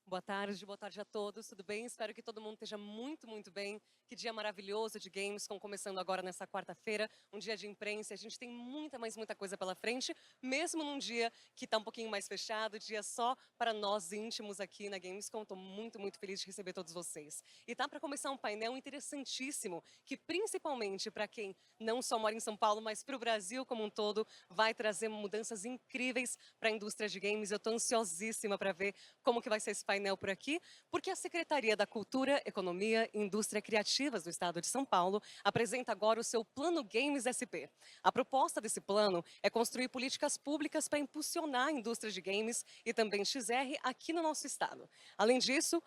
Boa tarde a todos, tudo bem? Espero que todo mundo esteja muito, muito bem. Que dia maravilhoso de Gamescom, começando agora nessa quarta-feira, um dia de imprensa. A gente tem muita coisa pela frente, mesmo num dia que está um pouquinho mais fechado, dia só para nós íntimos aqui na Gamescom. Estou muito, muito feliz de receber todos vocês. E tá para começar um painel interessantíssimo, que principalmente para quem não só mora em São Paulo, mas para o Brasil como um todo, vai trazer mudanças incríveis para a indústria de games. Eu estou ansiosíssima para ver como que vai ser esse painel por aqui, porque a Secretaria da Cultura, Economia e Indústria Criativas do Estado de São Paulo apresenta agora o seu Plano Games SP. A proposta desse plano é construir políticas públicas para impulsionar a indústria de games e também XR aqui no nosso estado. Além disso,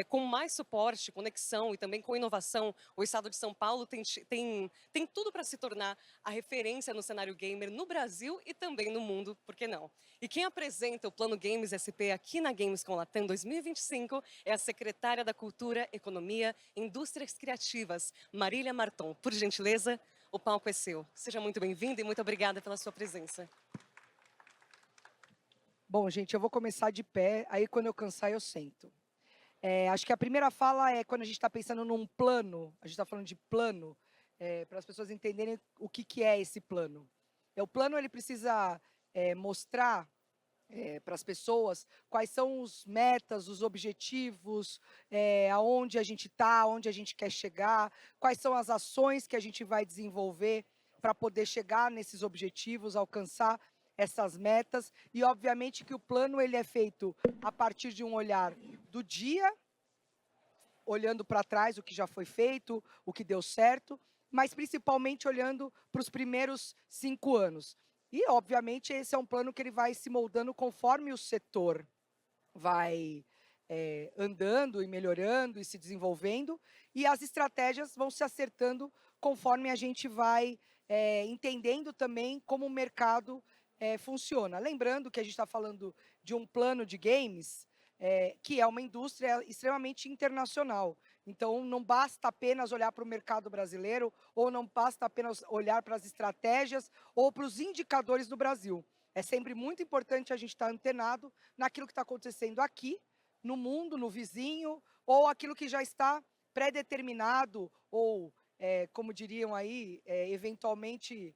com mais suporte, conexão e também com inovação, o Estado de São Paulo tem tudo para se tornar a referência no cenário gamer no Brasil e também no mundo, por que não? E quem apresenta o Plano Games SP aqui na Gamescom Latam 2025 é a secretária da Cultura, Economia e Indústrias Criativas, Marília Marton. Por gentileza, o palco é seu. Seja muito bem-vinda e muito obrigada pela sua presença. Bom, gente, eu vou começar de pé, aí quando eu cansar eu sento. Acho que a primeira fala é quando a gente está pensando num plano, a gente está falando de plano, para as pessoas entenderem o que é esse plano. O plano ele precisa mostrar para as pessoas quais são os metas, os objetivos, aonde a gente está, aonde a gente quer chegar, quais são as ações que a gente vai desenvolver para poder chegar nesses objetivos, alcançar essas metas. E obviamente que o plano ele é feito a partir de um olhar do dia, olhando para trás o que já foi feito, o que deu certo, mas principalmente olhando para os primeiros 5 anos. E, obviamente, esse é um plano que ele vai se moldando conforme o setor vai andando e melhorando e se desenvolvendo, e as estratégias vão se acertando conforme a gente vai entendendo também como o mercado funciona. Lembrando que a gente está falando de um plano de games que é uma indústria extremamente internacional. Então, não basta apenas olhar para o mercado brasileiro, ou não basta apenas olhar para as estratégias ou para os indicadores do Brasil. É sempre muito importante a gente estar antenado naquilo que está acontecendo aqui, no mundo, no vizinho, ou aquilo que já está pré-determinado, ou, como diriam aí, eventualmente,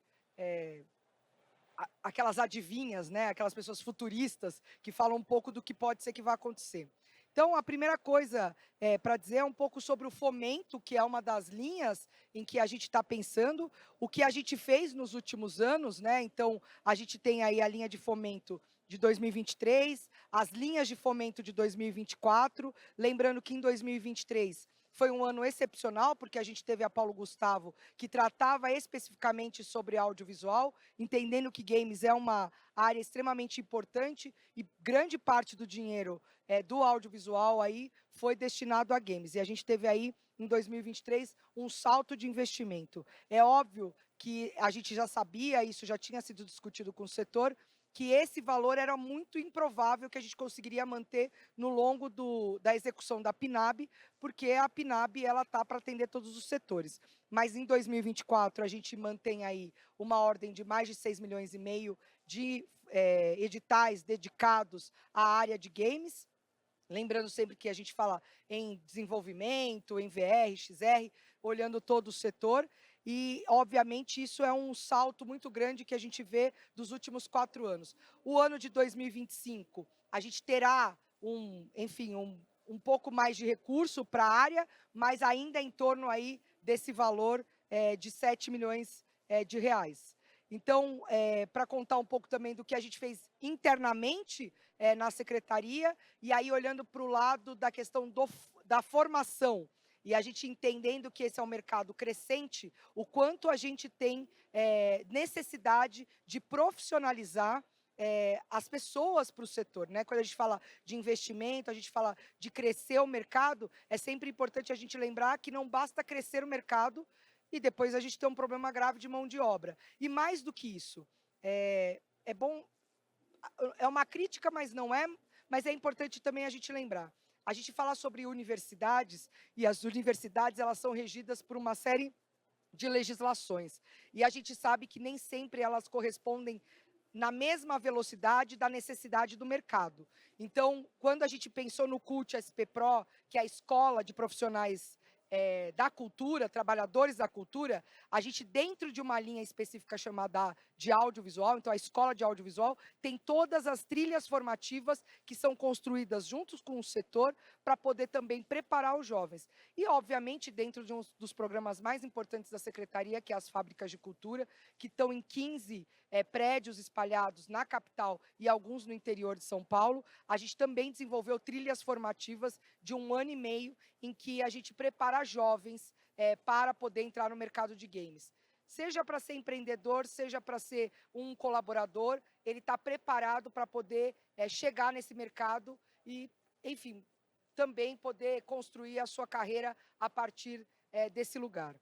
aquelas adivinhas, né? Aquelas pessoas futuristas que falam um pouco do que pode ser que vai acontecer. Então, a primeira coisa para dizer é um pouco sobre o fomento, que é uma das linhas em que a gente está pensando, o que a gente fez nos últimos anos, né? Então, a gente tem aí a linha de fomento de 2023, as linhas de fomento de 2024, lembrando que em 2023 foi um ano excepcional, porque a gente teve a Paulo Gustavo, que tratava especificamente sobre audiovisual, entendendo que games é uma área extremamente importante e grande parte do dinheiro do audiovisual aí foi destinado a games. E a gente teve aí, em 2023, um salto de investimento. É óbvio que a gente já sabia, isso já tinha sido discutido com o setor, que esse valor era muito improvável que a gente conseguiria manter no longo da execução da PNAB, porque a PNAB ela está para atender todos os setores. Mas em 2024 a gente mantém aí uma ordem de mais de 6 milhões e meio de editais dedicados à área de games. Lembrando sempre que a gente fala em desenvolvimento, em VR, XR, olhando todo o setor. E, obviamente, isso é um salto muito grande que a gente vê dos últimos 4 anos. O ano de 2025, a gente terá um pouco mais de recurso para a área, mas ainda em torno aí desse valor de 7 milhões de reais. Então, para contar um pouco também do que a gente fez internamente na secretaria, e aí olhando para o lado da questão da formação, e a gente entendendo que esse é um mercado crescente, o quanto a gente tem necessidade de profissionalizar as pessoas para o setor, né? Quando a gente fala de investimento, a gente fala de crescer o mercado, é sempre importante a gente lembrar que não basta crescer o mercado e depois a gente ter um problema grave de mão de obra. E mais do que isso, é bom, é uma crítica, mas não é, mas é importante também a gente lembrar. A gente fala sobre universidades, e as universidades elas são regidas por uma série de legislações. E a gente sabe que nem sempre elas correspondem na mesma velocidade da necessidade do mercado. Então, quando a gente pensou no CUT SP Pro, que é a escola de profissionais da cultura, trabalhadores da cultura, a gente, dentro de uma linha específica chamada de audiovisual, então a escola de audiovisual, tem todas as trilhas formativas que são construídas juntos com o setor para poder também preparar os jovens. E, obviamente, dentro de um dos programas mais importantes da Secretaria, que é as Fábricas de Cultura, que estão em 15 prédios espalhados na capital e alguns no interior de São Paulo, a gente também desenvolveu trilhas formativas de 1 ano e meio, em que a gente prepara jovens para poder entrar no mercado de games. Seja para ser empreendedor, seja para ser um colaborador, ele está preparado para poder chegar nesse mercado e, enfim, também poder construir a sua carreira a partir desse lugar.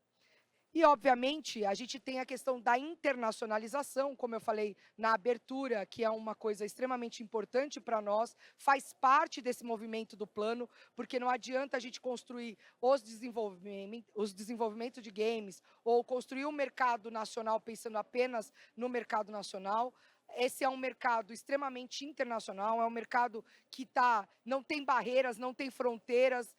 E, obviamente, a gente tem a questão da internacionalização, como eu falei na abertura, que é uma coisa extremamente importante para nós, faz parte desse movimento do plano, porque não adianta a gente construir os desenvolvimentos de games ou construir um mercado nacional pensando apenas no mercado nacional. Esse é um mercado extremamente internacional, é um mercado que não tem barreiras, não tem fronteiras,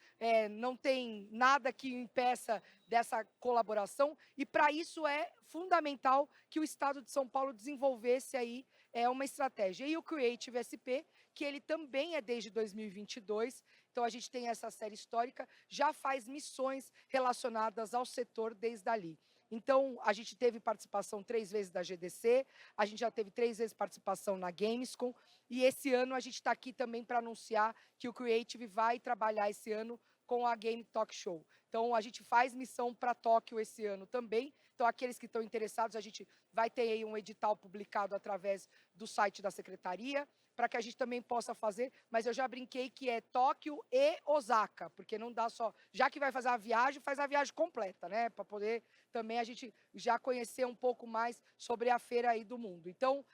não tem nada que impeça dessa colaboração, e para isso é fundamental que o Estado de São Paulo desenvolvesse aí uma estratégia. E o Creative SP, que ele também é desde 2022, então a gente tem essa série histórica, já faz missões relacionadas ao setor desde ali. Então, a gente teve participação 3 vezes da GDC, a gente já teve 3 vezes participação na Gamescom, e esse ano a gente está aqui também para anunciar que o Creative vai trabalhar esse ano com a Game Talk Show. Então, a gente faz missão para Tóquio esse ano também. Então, aqueles que estão interessados, a gente vai ter aí um edital publicado através do site da Secretaria, para que a gente também possa fazer, mas eu já brinquei que é Tóquio e Osaka, porque não dá só, já que vai fazer a viagem, faz a viagem completa, né, para poder também a gente já conhecer um pouco mais sobre a feira aí do mundo. Então,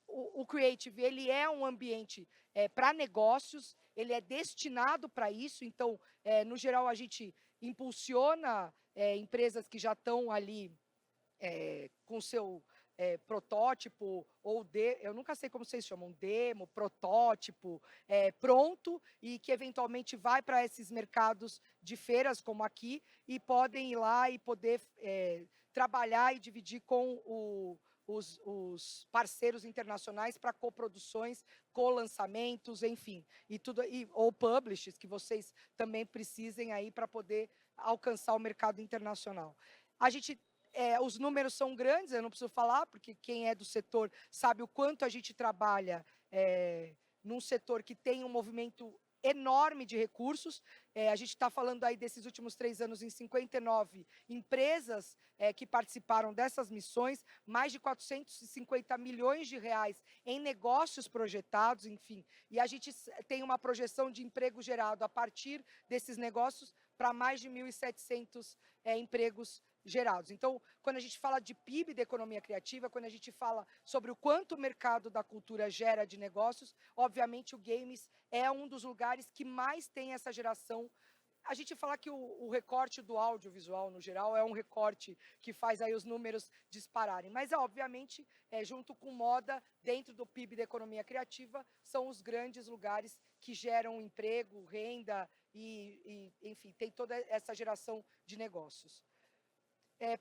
o Creative, ele é um ambiente para negócios, ele é destinado para isso, então, no geral, a gente impulsiona empresas que já estão ali com seu protótipo ou eu nunca sei como vocês chamam, demo, protótipo, pronto, e que eventualmente vai para esses mercados de feiras como aqui e podem ir lá e poder trabalhar e dividir com os parceiros internacionais para coproduções, co-lançamentos, enfim, ou publishers que vocês também precisem aí para poder alcançar o mercado internacional. A gente os números são grandes, eu não preciso falar, porque quem é do setor sabe o quanto a gente trabalha num setor que tem um movimento enorme de recursos. A gente está falando aí desses últimos 3 anos em 59 empresas que participaram dessas missões, mais de 450 milhões de reais em negócios projetados, enfim. E a gente tem uma projeção de emprego gerado a partir desses negócios para mais de 1.700 empregos gerados. Então, quando a gente fala de PIB da economia criativa, quando a gente fala sobre o quanto o mercado da cultura gera de negócios, obviamente o games é um dos lugares que mais tem essa geração. A gente fala que o recorte do audiovisual, no geral, é um recorte que faz aí os números dispararem. Mas, obviamente, junto com moda, dentro do PIB da economia criativa, são os grandes lugares que geram emprego, renda e enfim, tem toda essa geração de negócios.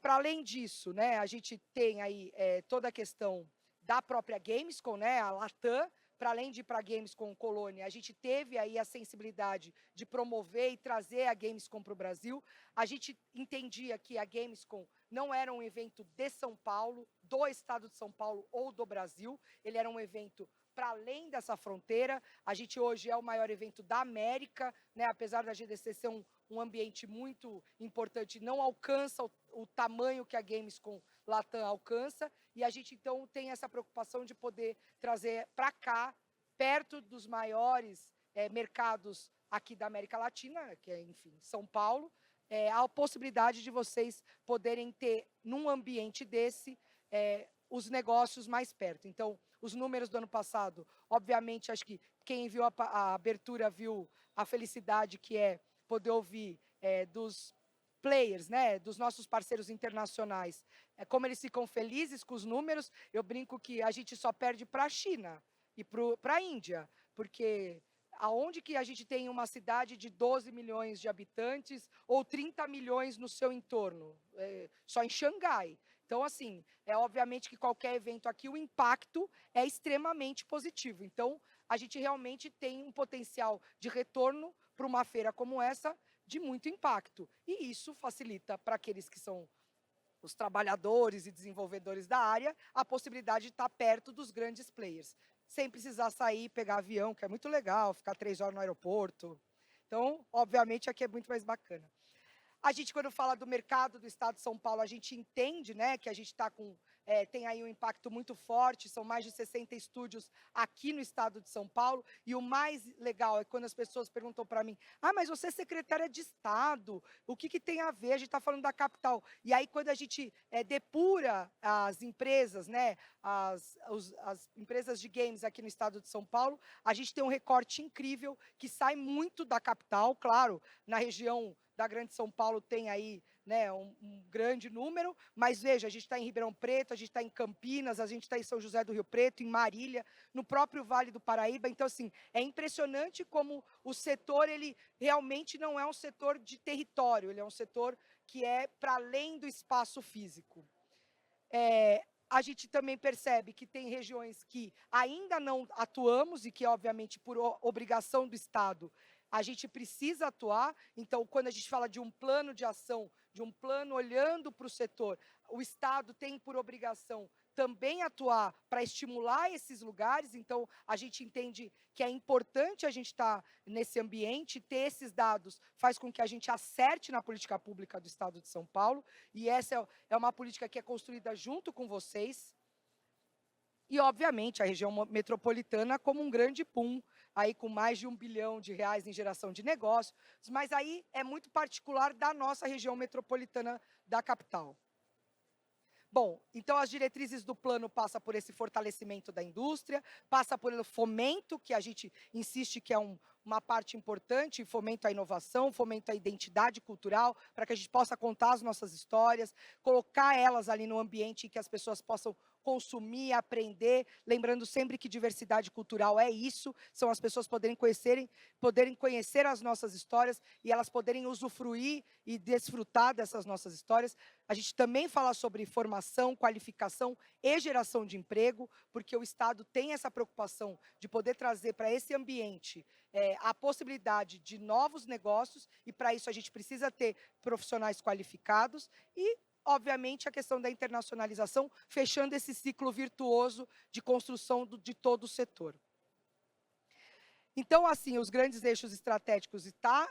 Para além disso, né, a gente tem aí toda a questão da própria Gamescom, né, a Latam, para além de ir para a Gamescom Colônia, a gente teve aí a sensibilidade de promover e trazer a Gamescom para o Brasil. A gente entendia que a Gamescom não era um evento de São Paulo, do estado de São Paulo ou do Brasil, ele era um evento para além dessa fronteira. A gente hoje é o maior evento da América, né, apesar da GDC ser um ambiente muito importante, não alcança o tamanho que a Gamescom Latam alcança, e a gente então tem essa preocupação de poder trazer para cá, perto dos maiores mercados aqui da América Latina, que é, enfim, São Paulo, a possibilidade de vocês poderem ter, num ambiente desse, os negócios mais perto. Então, os números do ano passado, obviamente, acho que quem viu a abertura viu a felicidade que é poder ouvir dos players, né, dos nossos parceiros internacionais, como eles ficam felizes com os números, eu brinco que a gente só perde para a China e para a Índia, porque aonde que a gente tem uma cidade de 12 milhões de habitantes ou 30 milhões no seu entorno? Só em Xangai. Então, assim, é obviamente que qualquer evento aqui, o impacto é extremamente positivo. Então, a gente realmente tem um potencial de retorno para uma feira como essa de muito impacto. E isso facilita para aqueles que são os trabalhadores e desenvolvedores da área a possibilidade de estar perto dos grandes players, sem precisar sair, pegar avião, que é muito legal, ficar 3 horas no aeroporto. Então, obviamente, aqui é muito mais bacana. A gente, quando fala do mercado do estado de São Paulo, a gente entende, né, que a gente está com, tem aí um impacto muito forte, são mais de 60 estúdios aqui no estado de São Paulo, e o mais legal é quando as pessoas perguntam para mim, mas você é secretária de Estado, o que tem a ver? A gente está falando da capital. E aí, quando a gente depura as empresas, né, as empresas de games aqui no estado de São Paulo, a gente tem um recorte incrível que sai muito da capital, claro, na região da Grande São Paulo tem aí, né, um grande número, mas veja, a gente está em Ribeirão Preto, a gente está em Campinas, a gente está em São José do Rio Preto, em Marília, no próprio Vale do Paraíba. Então, assim, é impressionante como o setor, ele realmente não é um setor de território, ele é um setor que é para além do espaço físico. A gente também percebe que tem regiões que ainda não atuamos e que, obviamente, por obrigação do Estado, a gente precisa atuar. Então, quando a gente fala de um plano de ação, de um plano olhando para o setor, o Estado tem por obrigação também atuar para estimular esses lugares. Então, a gente entende que é importante a gente estar nesse ambiente, ter esses dados faz com que a gente acerte na política pública do Estado de São Paulo, e essa é uma política que é construída junto com vocês. E, obviamente, a região metropolitana como um grande boom, aí com mais de R$ 1 bilhão em geração de negócios, mas aí é muito particular da nossa região metropolitana da capital. Bom, então as diretrizes do plano passam por esse fortalecimento da indústria, passa pelo fomento, que a gente insiste que é uma parte importante, fomento à inovação, fomento à identidade cultural, para que a gente possa contar as nossas histórias, colocar elas ali no ambiente em que as pessoas possam consumir, aprender, lembrando sempre que diversidade cultural é isso, são as pessoas poderem conhecer as nossas histórias e elas poderem usufruir e desfrutar dessas nossas histórias. A gente também fala sobre formação, qualificação e geração de emprego, porque o Estado tem essa preocupação de poder trazer para esse ambiente a possibilidade de novos negócios, e para isso a gente precisa ter profissionais qualificados e, obviamente, a questão da internacionalização, fechando esse ciclo virtuoso de construção de todo o setor. Então, assim, os grandes eixos estratégicos estão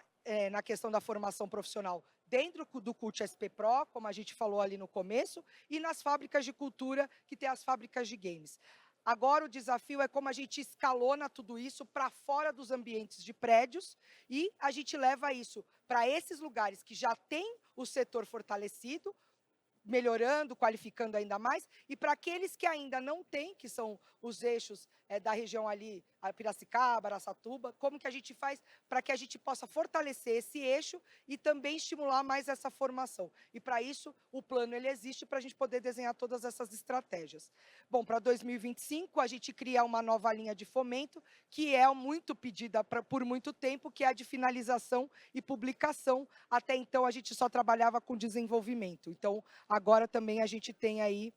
na questão da formação profissional dentro do CUT SP Pro, como a gente falou ali no começo, e nas fábricas de cultura, que tem as fábricas de games. Agora o desafio é como a gente escalona tudo isso para fora dos ambientes de prédios e a gente leva isso para esses lugares que já têm o setor fortalecido, melhorando, qualificando ainda mais, e para aqueles que ainda não têm, que são os eixos da região ali, a Piracicaba, Araçatuba, como que a gente faz para que a gente possa fortalecer esse eixo e também estimular mais essa formação. E para isso, o plano ele existe para a gente poder desenhar todas essas estratégias. Bom, para 2025, a gente cria uma nova linha de fomento, que é muito pedida por muito tempo, que é a de finalização e publicação. Até então, a gente só trabalhava com desenvolvimento. Então, agora também a gente tem aí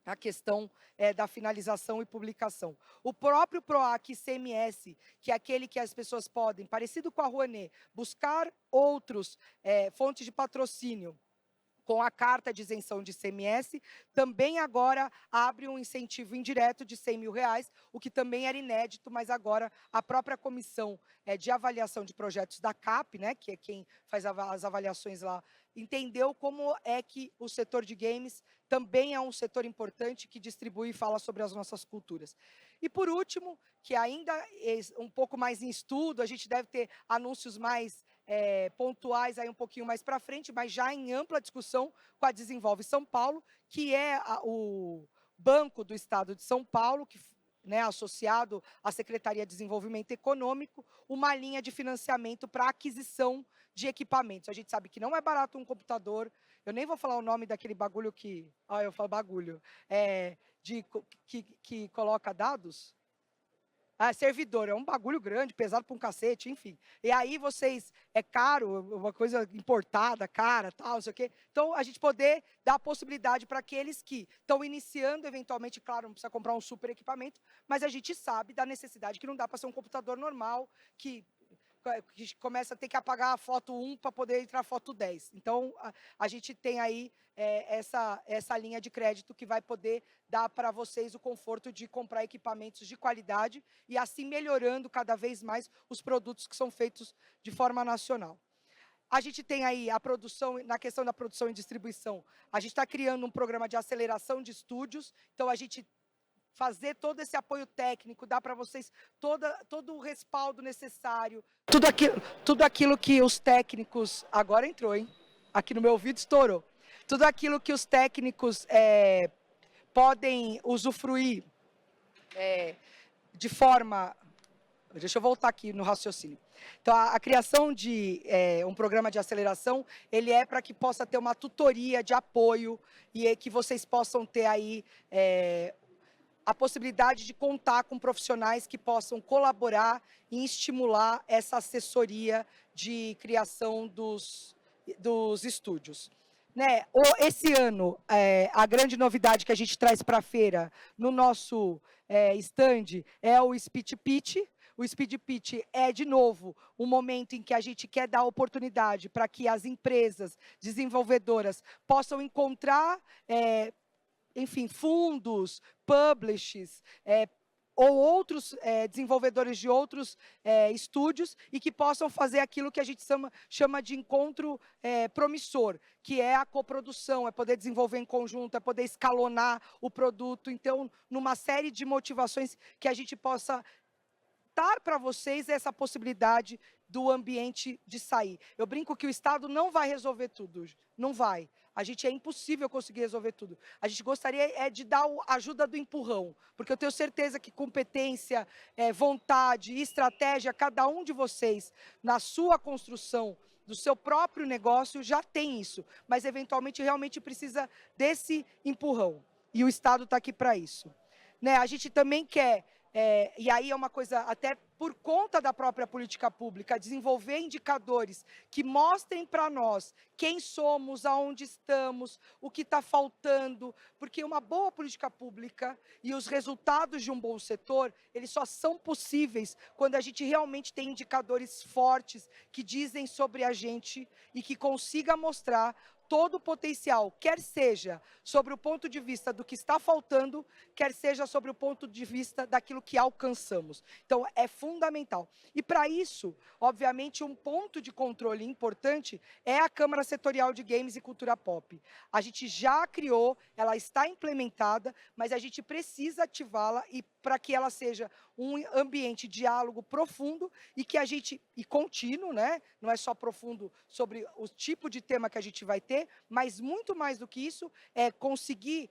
a questão da finalização e publicação. O próprio PROAC ICMS, que é aquele que as pessoas podem, parecido com a Rouanet, buscar outros fontes de patrocínio com a carta de isenção de ICMS, também agora abre um incentivo indireto de R$ 100 mil, o que também era inédito, mas agora a própria comissão de avaliação de projetos da CAP, né, que é quem faz as avaliações lá, entendeu como é que o setor de games também é um setor importante que distribui e fala sobre as nossas culturas. E, por último, que ainda é um pouco mais em estudo, a gente deve ter anúncios mais pontuais aí um pouquinho mais para frente, mas já em ampla discussão com a Desenvolve São Paulo, que é o Banco do Estado de São Paulo, que associado à Secretaria de Desenvolvimento Econômico, uma linha de financiamento para aquisição de equipamentos. A gente sabe que não é barato um computador, eu nem vou falar o nome daquele bagulho que... eu falo bagulho. Que coloca dados. Servidor, é um bagulho grande, pesado para um cacete, enfim. E aí é caro, uma coisa importada, cara, tal, não sei o quê. Então, a gente poder dar a possibilidade para aqueles que estão iniciando, eventualmente, claro, não precisa comprar um super equipamento, mas a gente sabe da necessidade que não dá para ser um computador normal, que começa a ter que apagar a foto 1 para poder entrar a foto 10. Então, a gente tem aí essa linha de crédito que vai poder dar para vocês o conforto de comprar equipamentos de qualidade e assim melhorando cada vez mais os produtos que são feitos de forma nacional. A gente tem aí a produção, na questão da produção e distribuição, a gente está criando um programa de aceleração de estúdios, então a gente fazer todo esse apoio técnico, dar para vocês todo o respaldo necessário, tudo aquilo que os técnicos... Agora entrou, hein? Aqui no meu ouvido estourou. Tudo aquilo que os técnicos podem usufruir de forma... Deixa eu voltar aqui no raciocínio. Então, a criação de um programa de aceleração, ele é para que possa ter uma tutoria de apoio e que vocês possam ter aí... a possibilidade de contar com profissionais que possam colaborar e estimular essa assessoria de criação dos estúdios. Né? Esse ano, a grande novidade que a gente traz para a feira no nosso stand é o Speed Pitch. O Speed Pitch é, de novo, um momento em que a gente quer dar oportunidade para que as empresas desenvolvedoras possam encontrar... enfim, fundos, publishers, ou outros desenvolvedores de outros estúdios e que possam fazer aquilo que a gente chama de encontro promissor, que é a coprodução, é poder desenvolver em conjunto, é poder escalonar o produto. Então, numa série de motivações que a gente possa dar para vocês essa possibilidade do ambiente de sair. Eu brinco que o Estado não vai resolver tudo, não vai. É impossível conseguir resolver tudo. A gente gostaria de dar a ajuda do empurrão, porque eu tenho certeza que competência, vontade e estratégia, cada um de vocês, na sua construção do seu próprio negócio, já tem isso, mas eventualmente realmente precisa desse empurrão. E o Estado está aqui para isso. Né? A gente também quer... e aí é uma coisa, até por conta da própria política pública, desenvolver indicadores que mostrem para nós quem somos, aonde estamos, o que está faltando, porque uma boa política pública e os resultados de um bom setor, eles só são possíveis quando a gente realmente tem indicadores fortes que dizem sobre a gente e que consiga mostrar todo o potencial, quer seja sobre o ponto de vista do que está faltando, quer seja sobre o ponto de vista daquilo que alcançamos. Então, é fundamental. E, para isso, obviamente, um ponto de controle importante é a Câmara Setorial de Games e Cultura Pop. A gente já criou, ela está implementada, mas a gente precisa ativá-la e para que ela seja um ambiente de diálogo profundo e contínuo, né? Não é só profundo sobre o tipo de tema que a gente vai ter, mas muito mais do que isso, é conseguir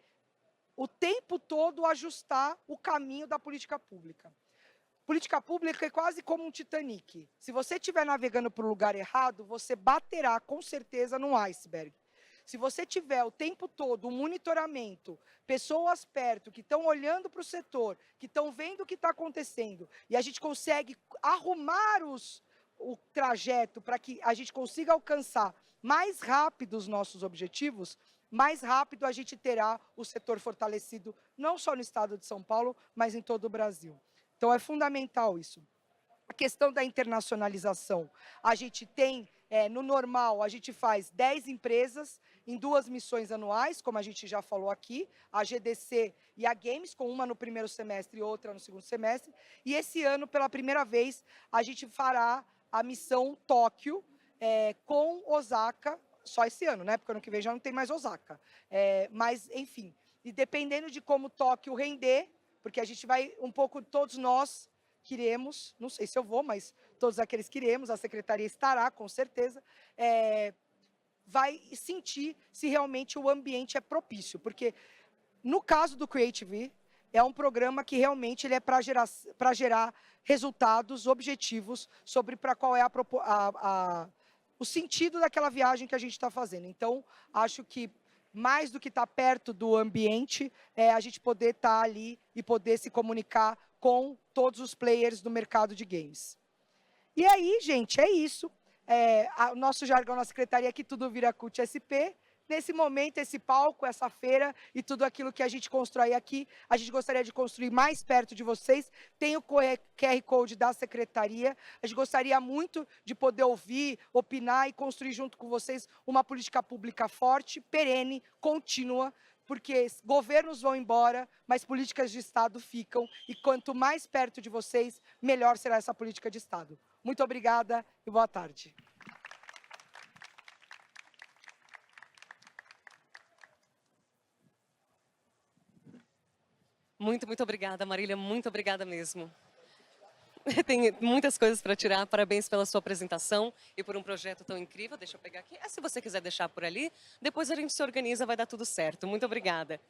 o tempo todo ajustar o caminho da política pública. Política pública é quase como um Titanic. Se você estiver navegando para o lugar errado, você baterá com certeza num iceberg. Se você tiver o tempo todo um monitoramento, pessoas perto que estão olhando para o setor, que estão vendo o que está acontecendo, e a gente consegue arrumar o trajeto para que a gente consiga alcançar mais rápido os nossos objetivos, mais rápido a gente terá o setor fortalecido, não só no estado de São Paulo, mas em todo o Brasil. Então, é fundamental isso. A questão da internacionalização, a gente tem, no normal, a gente faz 10 empresas em 2 missões anuais, como a gente já falou aqui, a GDC e a Games, com uma no primeiro semestre e outra no segundo semestre. E esse ano, pela primeira vez, a gente fará a missão Tóquio com Osaka, só esse ano, né? Porque ano que vem já não tem mais Osaka. Mas, enfim, e dependendo de como Tóquio render, porque a gente vai, um pouco, todos nós queremos, não sei se eu vou, mas todos aqueles queremos, a secretaria estará, com certeza, vai sentir se realmente o ambiente é propício. Porque, no caso do Creative, é um programa que realmente ele é para gerar resultados objetivos sobre para qual é o sentido daquela viagem que a gente está fazendo. Então, acho que mais do que estar perto do ambiente, é a gente poder estar ali e poder se comunicar com todos os players do mercado de games. E aí, gente, é isso. O nosso jargão na secretaria é que tudo vira CUT SP. Nesse momento, esse palco, essa feira e tudo aquilo que a gente constrói aqui, a gente gostaria de construir mais perto de vocês. Tem o QR Code da secretaria. A gente gostaria muito de poder ouvir, opinar e construir junto com vocês uma política pública forte, perene, contínua, porque governos vão embora, mas políticas de Estado ficam. E quanto mais perto de vocês, melhor será essa política de Estado. Muito obrigada e boa tarde. Muito obrigada, Marília. Muito obrigada mesmo. Tem muitas coisas para tirar. Parabéns pela sua apresentação e por um projeto tão incrível. Deixa eu pegar aqui. Se você quiser deixar por ali, depois a gente se organiza, vai dar tudo certo. Muito obrigada.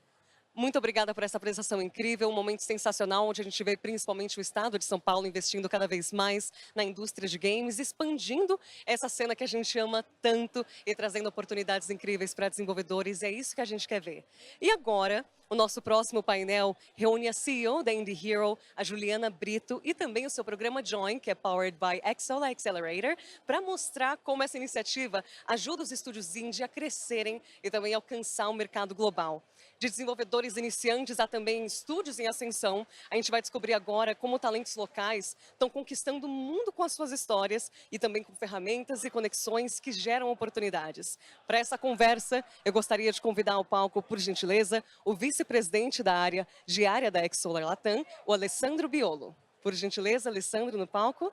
Muito obrigada por essa apresentação incrível, um momento sensacional, onde a gente vê principalmente o estado de São Paulo investindo cada vez mais na indústria de games, expandindo essa cena que a gente ama tanto e trazendo oportunidades incríveis para desenvolvedores, e é isso que a gente quer ver. E agora, o nosso próximo painel reúne a CEO da Indie Hero, a Juliana Brito, e também o seu programa Join, que é powered by Xsola Accelerator, para mostrar como essa iniciativa ajuda os estúdios indie a crescerem e também alcançar o mercado global. De desenvolvedores iniciantes a também estúdios em ascensão, a gente vai descobrir agora como talentos locais estão conquistando o mundo com as suas histórias e também com ferramentas e conexões que geram oportunidades. Para essa conversa, eu gostaria de convidar ao palco, por gentileza, o vice-presidente da área diária da Xsolar Latam, o Alessandro Biolo. Por gentileza, Alessandro, no palco.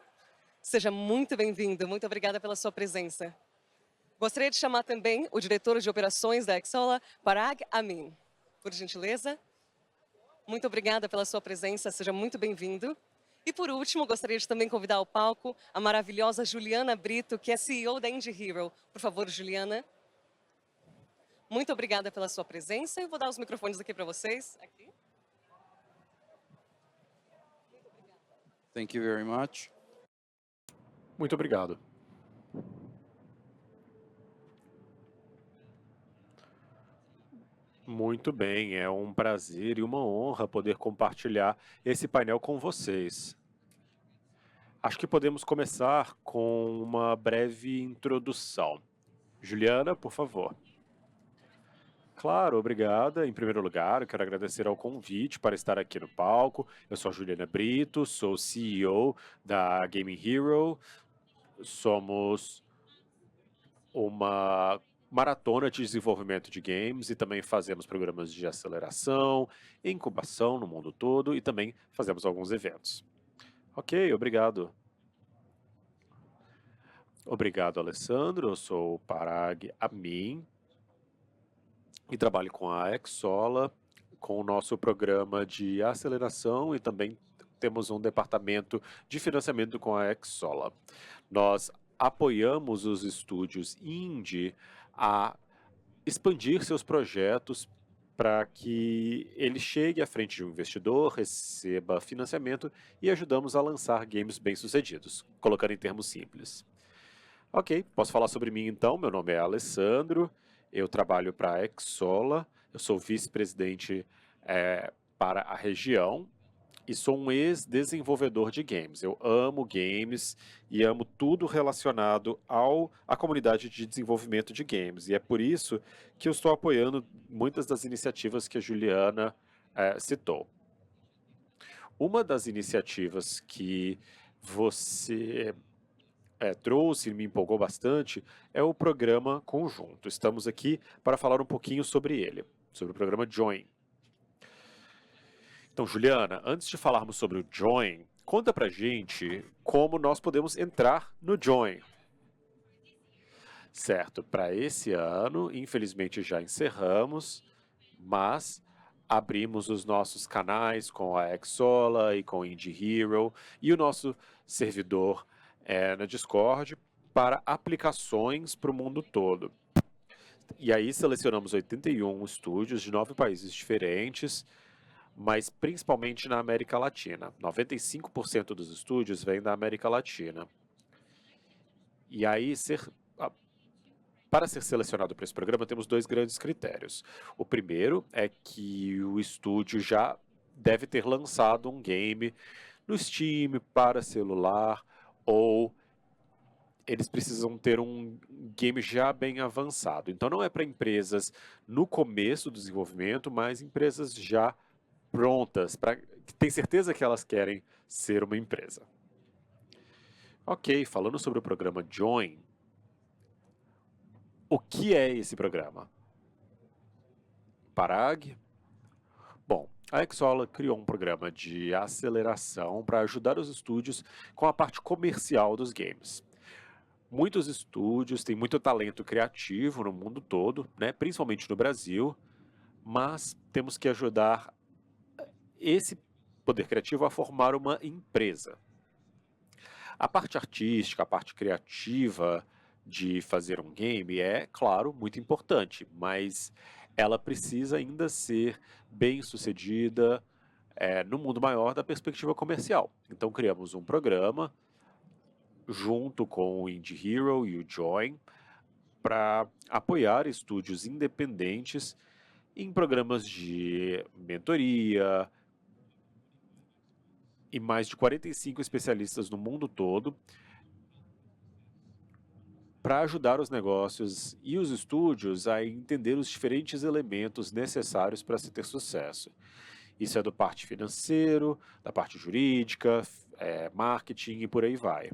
Seja muito bem-vindo, muito obrigada pela sua presença. Gostaria de chamar também o diretor de operações da Xsola, Parag Amin. Por gentileza. Muito obrigada pela sua presença, seja muito bem-vindo. E por último, gostaria de também convidar ao palco a maravilhosa Juliana Brito, que é CEO da Indie Hero. Por favor, Juliana. Muito obrigada pela sua presença. Eu vou dar os microfones aqui para vocês. Aqui. Thank you very much. Muito obrigado. Muito bem, é um prazer e uma honra poder compartilhar esse painel com vocês. Acho que podemos começar com uma breve introdução. Juliana, por favor. Claro, obrigada. Em primeiro lugar, eu quero agradecer ao convite para estar aqui no palco. Eu sou a Juliana Brito, sou CEO da Gaming Hero. Somos uma maratona de desenvolvimento de games e também fazemos programas de aceleração, incubação no mundo todo e também fazemos alguns eventos. Ok, obrigado. Obrigado, Alessandro. Eu sou o Parag Amin e trabalho com a Xsola, com o nosso programa de aceleração e também temos um departamento de financiamento com a Xsola. Nós apoiamos os estúdios indie a expandir seus projetos para que ele chegue à frente de um investidor, receba financiamento e ajudamos a lançar games bem-sucedidos, colocando em termos simples. Ok, posso falar sobre mim então? Meu nome é Alessandro, eu trabalho para a Xsola, eu sou vice-presidente para a região e sou um ex-desenvolvedor de games. Eu amo games e amo tudo relacionado à comunidade de desenvolvimento de games. E é por isso que eu estou apoiando muitas das iniciativas que a Juliana citou. Uma das iniciativas que você trouxe e me empolgou bastante é o programa Conjunto. Estamos aqui para falar um pouquinho sobre ele, sobre o programa Join. Então, Juliana, antes de falarmos sobre o Join, conta pra gente como nós podemos entrar no Join. Certo, para esse ano, infelizmente já encerramos, mas abrimos os nossos canais com a Xsola e com a Indie Hero e o nosso servidor na Discord para aplicações para o mundo todo. E aí selecionamos 81 estúdios de 9 países diferentes, mas principalmente na América Latina. 95% dos estúdios vêm da América Latina. E aí Para ser selecionado para esse programa, temos dois grandes critérios. O primeiro é que o estúdio já deve ter lançado um game no Steam, para celular, ou eles precisam ter um game já bem avançado. Então não é para empresas no começo do desenvolvimento, mas empresas já prontas, que tem certeza que elas querem ser uma empresa. Ok, falando sobre o programa Join, o que é esse programa? Parag? Bom, a Xsola criou um programa de aceleração para ajudar os estúdios com a parte comercial dos games. Muitos estúdios têm muito talento criativo no mundo todo, né, principalmente no Brasil, mas temos que ajudar esse poder criativo a formar uma empresa. A parte artística, a parte criativa de fazer um game é, claro, muito importante, mas ela precisa ainda ser bem sucedida no mundo maior da perspectiva comercial. Então criamos um programa junto com o Indie Hero e o Join para apoiar estúdios independentes em programas de mentoria e mais de 45 especialistas no mundo todo para ajudar os negócios e os estúdios a entender os diferentes elementos necessários para se ter sucesso. Isso é da parte financeiro, da parte jurídica, marketing e por aí vai.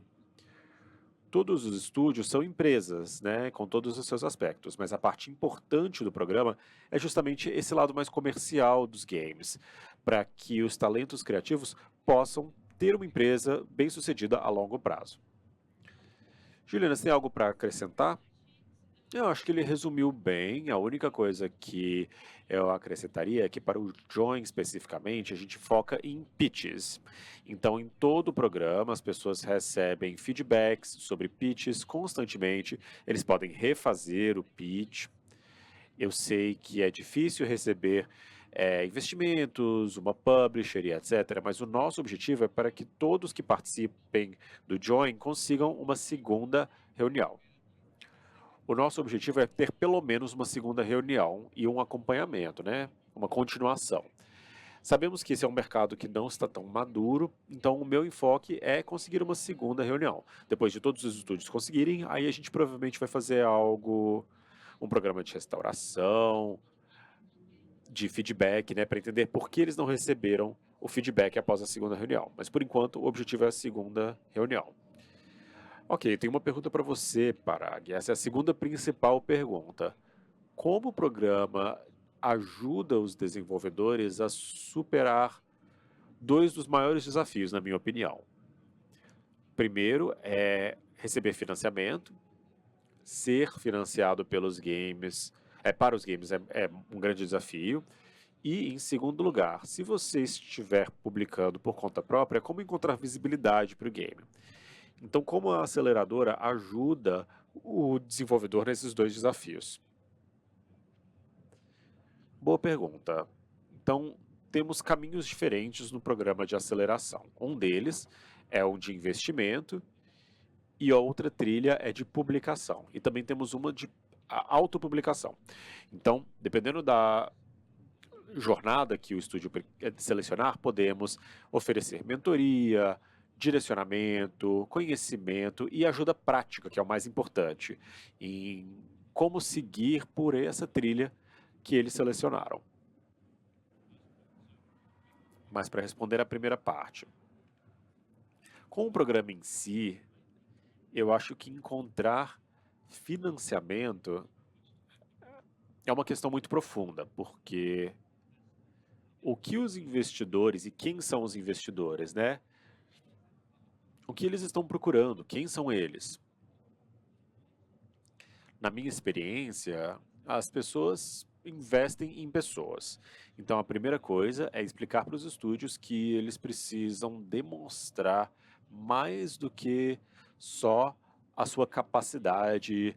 Todos os estúdios são empresas, né, com todos os seus aspectos, mas a parte importante do programa é justamente esse lado mais comercial dos games, para que os talentos criativos possam ter uma empresa bem-sucedida a longo prazo. Juliana, você tem algo para acrescentar? Eu acho que ele resumiu bem. A única coisa que eu acrescentaria é que para o Join especificamente, a gente foca em pitches. Então, em todo o programa, as pessoas recebem feedbacks sobre pitches constantemente. Eles podem refazer o pitch. Eu sei que é difícil receber investimentos, uma publisher e etc. Mas o nosso objetivo é para que todos que participem do Join consigam uma segunda reunião. O nosso objetivo é ter pelo menos uma segunda reunião e um acompanhamento, né? Uma continuação. Sabemos que esse é um mercado que não está tão maduro, então o meu enfoque é conseguir uma segunda reunião. Depois de todos os estúdios conseguirem, aí a gente provavelmente vai fazer algo, um programa de restauração, de feedback, né, para entender por que eles não receberam o feedback após a segunda reunião. Mas por enquanto o objetivo é a segunda reunião. Ok, tem uma pergunta para você, Parag. Essa é a segunda principal pergunta. Como o programa ajuda os desenvolvedores a superar dois dos maiores desafios, na minha opinião? Primeiro é receber financiamento, ser financiado pelos games, para os games é um grande desafio. E, em segundo lugar, se você estiver publicando por conta própria, como encontrar visibilidade para o game? Então, como a aceleradora ajuda o desenvolvedor nesses dois desafios? Boa pergunta. Então, temos caminhos diferentes no programa de aceleração. Um deles é o de investimento e a outra trilha é de publicação. E também temos uma de autopublicação. Então, dependendo da jornada que o estúdio selecionar, podemos oferecer mentoria, direcionamento, conhecimento e ajuda prática, que é o mais importante, em como seguir por essa trilha que eles selecionaram. Mas para responder a primeira parte, com o programa em si, eu acho que encontrar financiamento é uma questão muito profunda, porque o que os investidores e quem são os investidores, né? O que eles estão procurando? Quem são eles? Na minha experiência, as pessoas investem em pessoas. Então, a primeira coisa é explicar para os estúdios que eles precisam demonstrar mais do que só a sua capacidade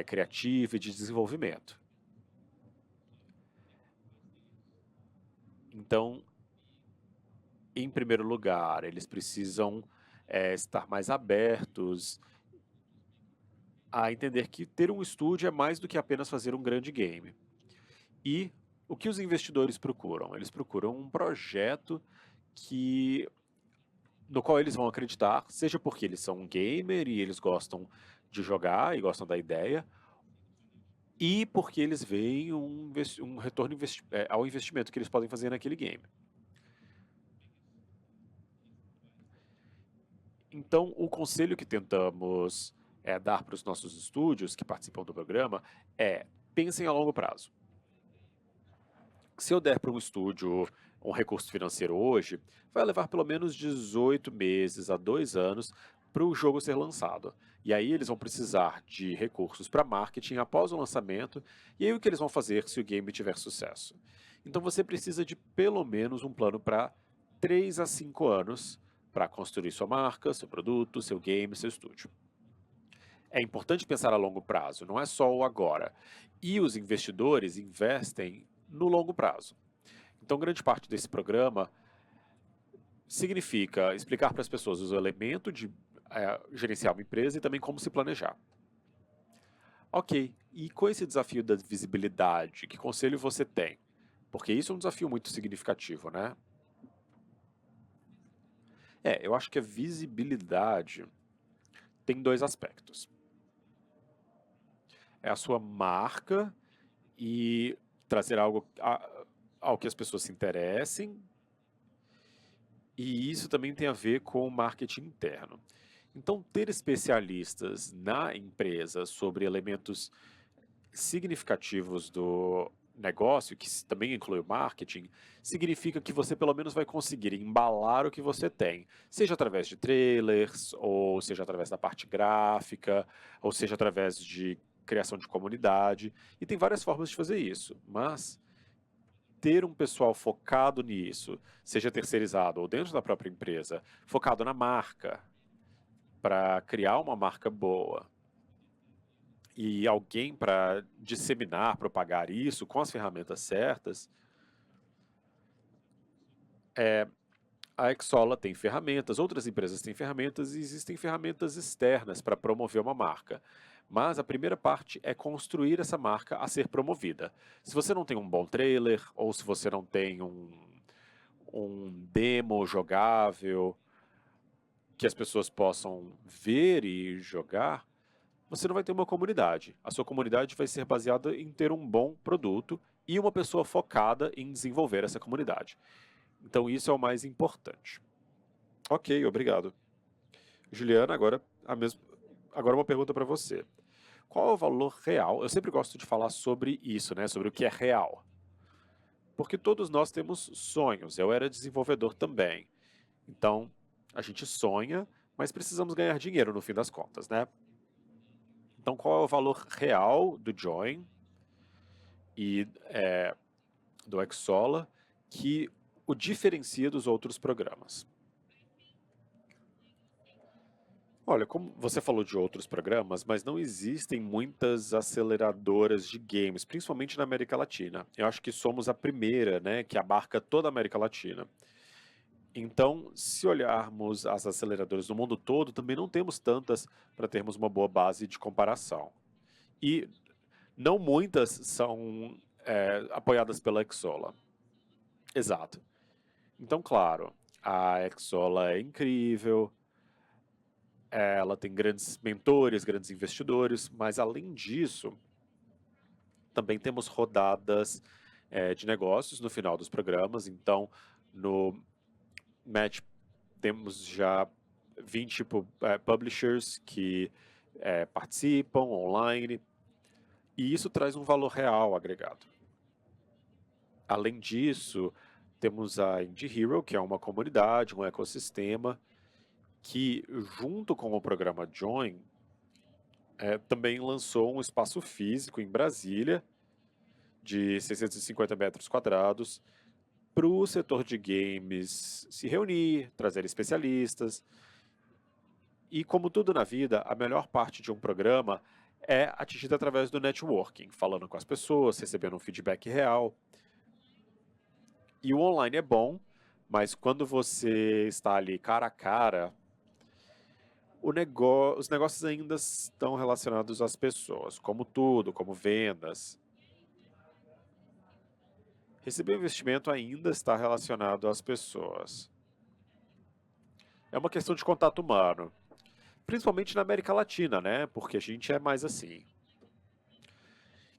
criativa e de desenvolvimento. Então, em primeiro lugar, eles precisam estar mais abertos a entender que ter um estúdio é mais do que apenas fazer um grande game. E o que os investidores procuram? Eles procuram um projeto no qual eles vão acreditar, seja porque eles são um gamer e eles gostam de jogar e gostam da ideia, e porque eles veem um retorno ao investimento que eles podem fazer naquele game. Então, o conselho que tentamos dar para os nossos estúdios que participam do programa é: pensem a longo prazo. Se eu der para um estúdio um recurso financeiro hoje, vai levar pelo menos 18 meses a 2 anos para o jogo ser lançado. E aí eles vão precisar de recursos para marketing após o lançamento, e aí o que eles vão fazer se o game tiver sucesso? Então você precisa de pelo menos um plano para 3 a 5 anos para construir sua marca, seu produto, seu game, seu estúdio. É importante pensar a longo prazo, não é só o agora. E os investidores investem no longo prazo. Então, grande parte desse programa significa explicar para as pessoas os elementos de gerenciar uma empresa e também como se planejar. Ok, e com esse desafio da visibilidade, que conselho você tem? Porque isso é um desafio muito significativo, né? Eu acho que a visibilidade tem 2 aspectos. É a sua marca e trazer algo ao que as pessoas se interessem, e isso também tem a ver com o marketing interno. Então, ter especialistas na empresa sobre elementos significativos do negócio, que também inclui o marketing, significa que você pelo menos vai conseguir embalar o que você tem, seja através de trailers, ou seja através da parte gráfica, ou seja através de criação de comunidade, e tem várias formas de fazer isso, mas ter um pessoal focado nisso, seja terceirizado ou dentro da própria empresa, focado na marca, para criar uma marca boa, e alguém para disseminar, propagar isso com as ferramentas certas, a Xsolla tem ferramentas, outras empresas têm ferramentas e existem ferramentas externas para promover uma marca. Mas a primeira parte é construir essa marca a ser promovida. Se você não tem um bom trailer, ou se você não tem um demo jogável que as pessoas possam ver e jogar, você não vai ter uma comunidade. A sua comunidade vai ser baseada em ter um bom produto e uma pessoa focada em desenvolver essa comunidade. Então isso é o mais importante. Ok, obrigado. Juliana, agora uma pergunta para você. Qual é o valor real? Eu sempre gosto de falar sobre isso, né? Sobre o que é real. Porque todos nós temos sonhos. Eu era desenvolvedor também. Então, a gente sonha, mas precisamos ganhar dinheiro no fim das contas, né? Então, qual é o valor real do Join e do Xsolla que o diferencia dos outros programas? Olha, como você falou de outros programas, mas não existem muitas aceleradoras de games, principalmente na América Latina. Eu acho que somos a primeira, né, que abarca toda a América Latina. Então, se olharmos as aceleradoras do mundo todo, também não temos tantas para termos uma boa base de comparação. E não muitas são apoiadas pela Xsolla. Exato. Então, claro, a Xsolla é incrível, ela tem grandes mentores, grandes investidores, mas além disso, também temos rodadas de negócios no final dos programas. Então, no Match temos já 20 publishers que participam online, e isso traz um valor real agregado. Além disso, temos a Indie Hero, que é uma comunidade, um ecossistema, que junto com o programa Join, também lançou um espaço físico em Brasília, de 650 metros quadrados, para o setor de games se reunir, trazer especialistas. E como tudo na vida, a melhor parte de um programa é atingida através do networking, falando com as pessoas, recebendo um feedback real. E o online é bom, mas quando você está ali cara a cara, os negócios ainda estão relacionados às pessoas, como tudo, como vendas. Receber investimento ainda está relacionado às pessoas. É uma questão de contato humano, principalmente na América Latina, né? Porque a gente é mais assim.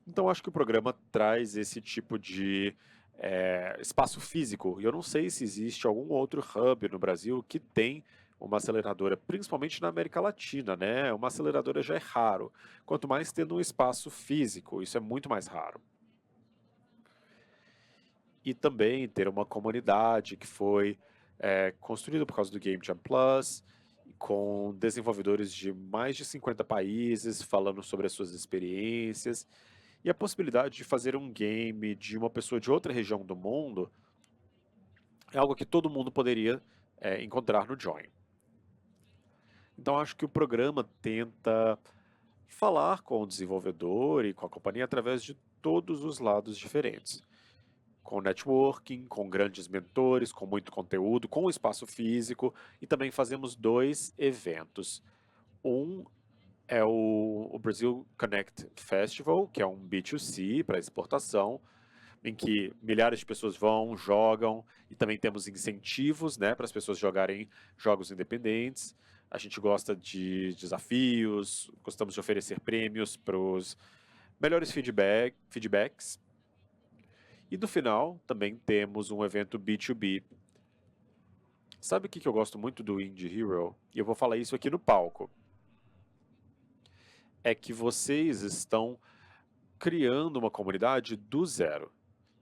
Então, acho que o programa traz esse tipo de espaço físico. E eu não sei se existe algum outro hub no Brasil que tem uma aceleradora, principalmente na América Latina, né? Uma aceleradora já é raro. Quanto mais tendo um espaço físico, isso é muito mais raro. E também ter uma comunidade que foi construída por causa do Game Jam Plus, com desenvolvedores de mais de 50 países falando sobre as suas experiências. E a possibilidade de fazer um game de uma pessoa de outra região do mundo é algo que todo mundo poderia encontrar no Join. Então acho que o programa tenta falar com o desenvolvedor e com a companhia através de todos os lados diferentes. Com networking, com grandes mentores, com muito conteúdo, com espaço físico, e também fazemos 2 eventos. Um é o Brazil Connect Festival, que é um B2C para exportação, em que milhares de pessoas vão, jogam, e também temos incentivos, né, para as pessoas jogarem jogos independentes. A gente gosta de desafios, gostamos de oferecer prêmios para os melhores feedbacks. E no final, também temos um evento B2B. Sabe o que eu gosto muito do Indie Hero? E eu vou falar isso aqui no palco. É que vocês estão criando uma comunidade do zero.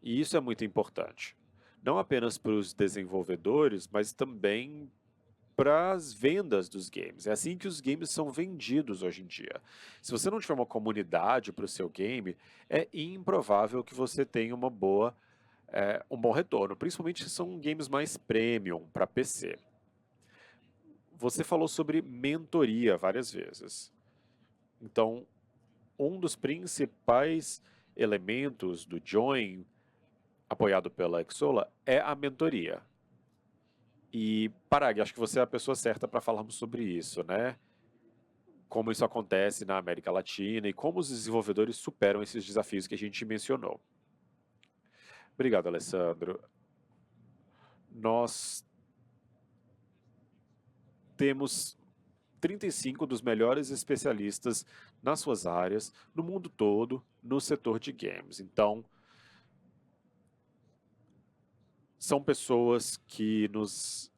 E isso é muito importante. Não apenas para os desenvolvedores, mas também para as vendas dos games. É assim que os games são vendidos hoje em dia. Se você não tiver uma comunidade para o seu game, é improvável que você tenha um bom retorno, principalmente se são games mais premium para PC. Você falou sobre mentoria várias vezes. Então, um dos principais elementos do Join, apoiado pela Xsolla, é a mentoria. E, Parag, acho que você é a pessoa certa para falarmos sobre isso, né? Como isso acontece na América Latina e como os desenvolvedores superam esses desafios que a gente mencionou. Obrigado, Alessandro. Nós temos 35 dos melhores especialistas nas suas áreas, no mundo todo, no setor de games. Então, são pessoas que nos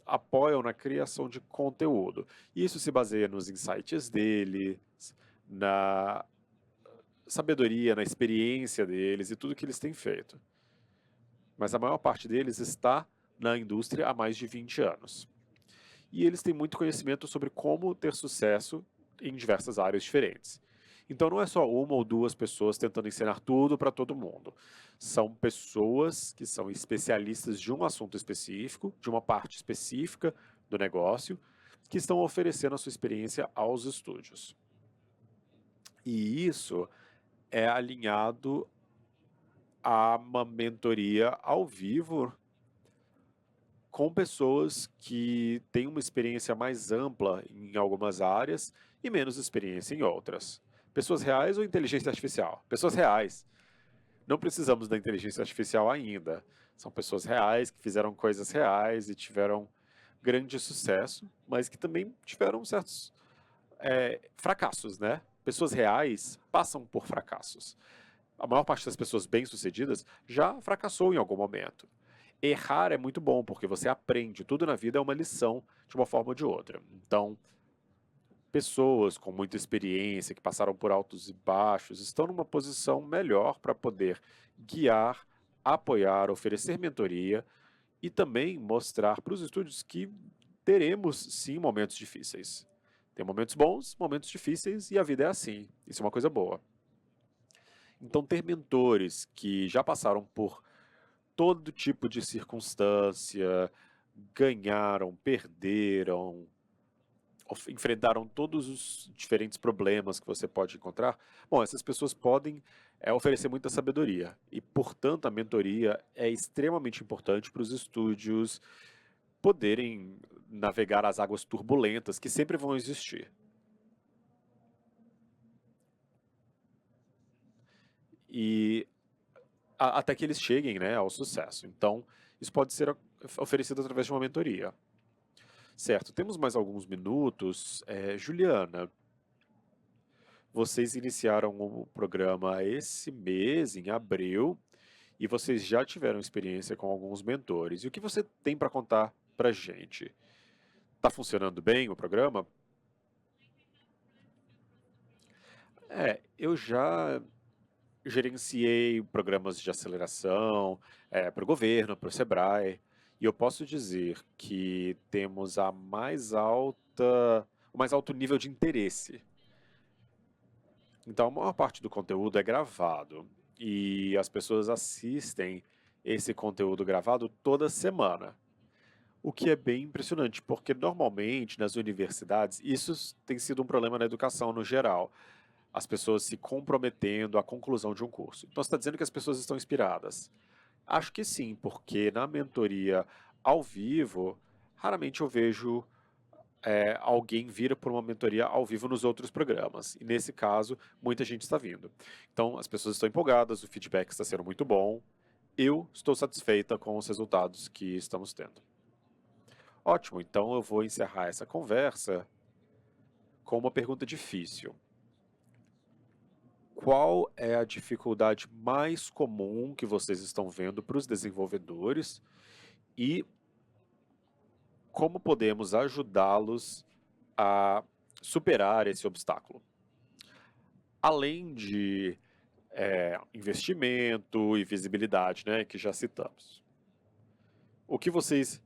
apoiam na criação de conteúdo. Isso se baseia nos insights deles, na sabedoria, na experiência deles e tudo que eles têm feito. Mas a maior parte deles está na indústria há mais de 20 anos. E eles têm muito conhecimento sobre como ter sucesso em diversas áreas diferentes. Então não é só uma ou duas pessoas tentando ensinar tudo para todo mundo. São pessoas que são especialistas de um assunto específico, de uma parte específica do negócio, que estão oferecendo a sua experiência aos estúdios. E isso é alinhado a uma mentoria ao vivo com pessoas que têm uma experiência mais ampla em algumas áreas e menos experiência em outras. Pessoas reais ou inteligência artificial? Pessoas reais. Não precisamos da inteligência artificial ainda. São pessoas reais que fizeram coisas reais e tiveram grande sucesso, mas que também tiveram certos fracassos, né? Pessoas reais passam por fracassos. A maior parte das pessoas bem-sucedidas já fracassou em algum momento. Errar é muito bom, porque você aprende. Tudo na vida é uma lição, de uma forma ou de outra. Então, pessoas com muita experiência, que passaram por altos e baixos, estão numa posição melhor para poder guiar, apoiar, oferecer mentoria e também mostrar para os estúdios que teremos, sim, momentos difíceis. Tem momentos bons, momentos difíceis, e a vida é assim. Isso é uma coisa boa. Então, ter mentores que já passaram por todo tipo de circunstância, ganharam, perderam, enfrentaram todos os diferentes problemas que você pode encontrar, bom, essas pessoas podem oferecer muita sabedoria. E, portanto, a mentoria é extremamente importante para os estúdios poderem navegar as águas turbulentas que sempre vão existir. E até que eles cheguem, né, ao sucesso. Então, isso pode ser oferecido através de uma mentoria. Certo, temos mais alguns minutos. Juliana, vocês iniciaram o programa esse mês, em abril, e vocês já tiveram experiência com alguns mentores. E o que você tem para contar para gente? Está funcionando bem o programa? Eu já gerenciei programas de aceleração para o governo, para o Sebrae, e eu posso dizer que temos o mais alto nível de interesse. Então, a maior parte do conteúdo é gravado, e as pessoas assistem esse conteúdo gravado toda semana. O que é bem impressionante, porque normalmente nas universidades, isso tem sido um problema na educação no geral, as pessoas se comprometendo à conclusão de um curso. Então, você está dizendo que as pessoas estão inspiradas? Acho que sim, porque na mentoria ao vivo, raramente eu vejo alguém vir por uma mentoria ao vivo nos outros programas. E nesse caso, muita gente está vindo. Então, as pessoas estão empolgadas, o feedback está sendo muito bom. Eu estou satisfeita com os resultados que estamos tendo. Ótimo, então eu vou encerrar essa conversa com uma pergunta difícil. Qual é a dificuldade mais comum que vocês estão vendo para os desenvolvedores e como podemos ajudá-los a superar esse obstáculo? Além de investimento e visibilidade, né, que já citamos. O que vocês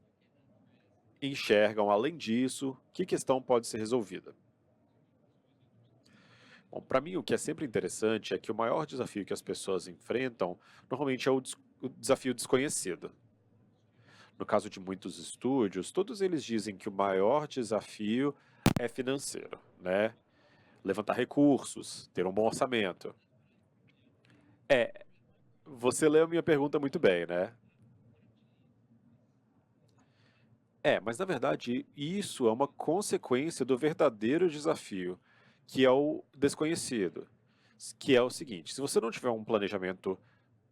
enxergam além disso? Que questão pode ser resolvida? Bom, para mim, o que é sempre interessante é que o maior desafio que as pessoas enfrentam, normalmente é o desafio desconhecido. No caso de muitos estúdios, todos eles dizem que o maior desafio é financeiro, né? Levantar recursos, ter um bom orçamento. Você leu a minha pergunta muito bem, né? Mas na verdade, isso é uma consequência do verdadeiro desafio, que é o desconhecido, que é o seguinte: se você não tiver um planejamento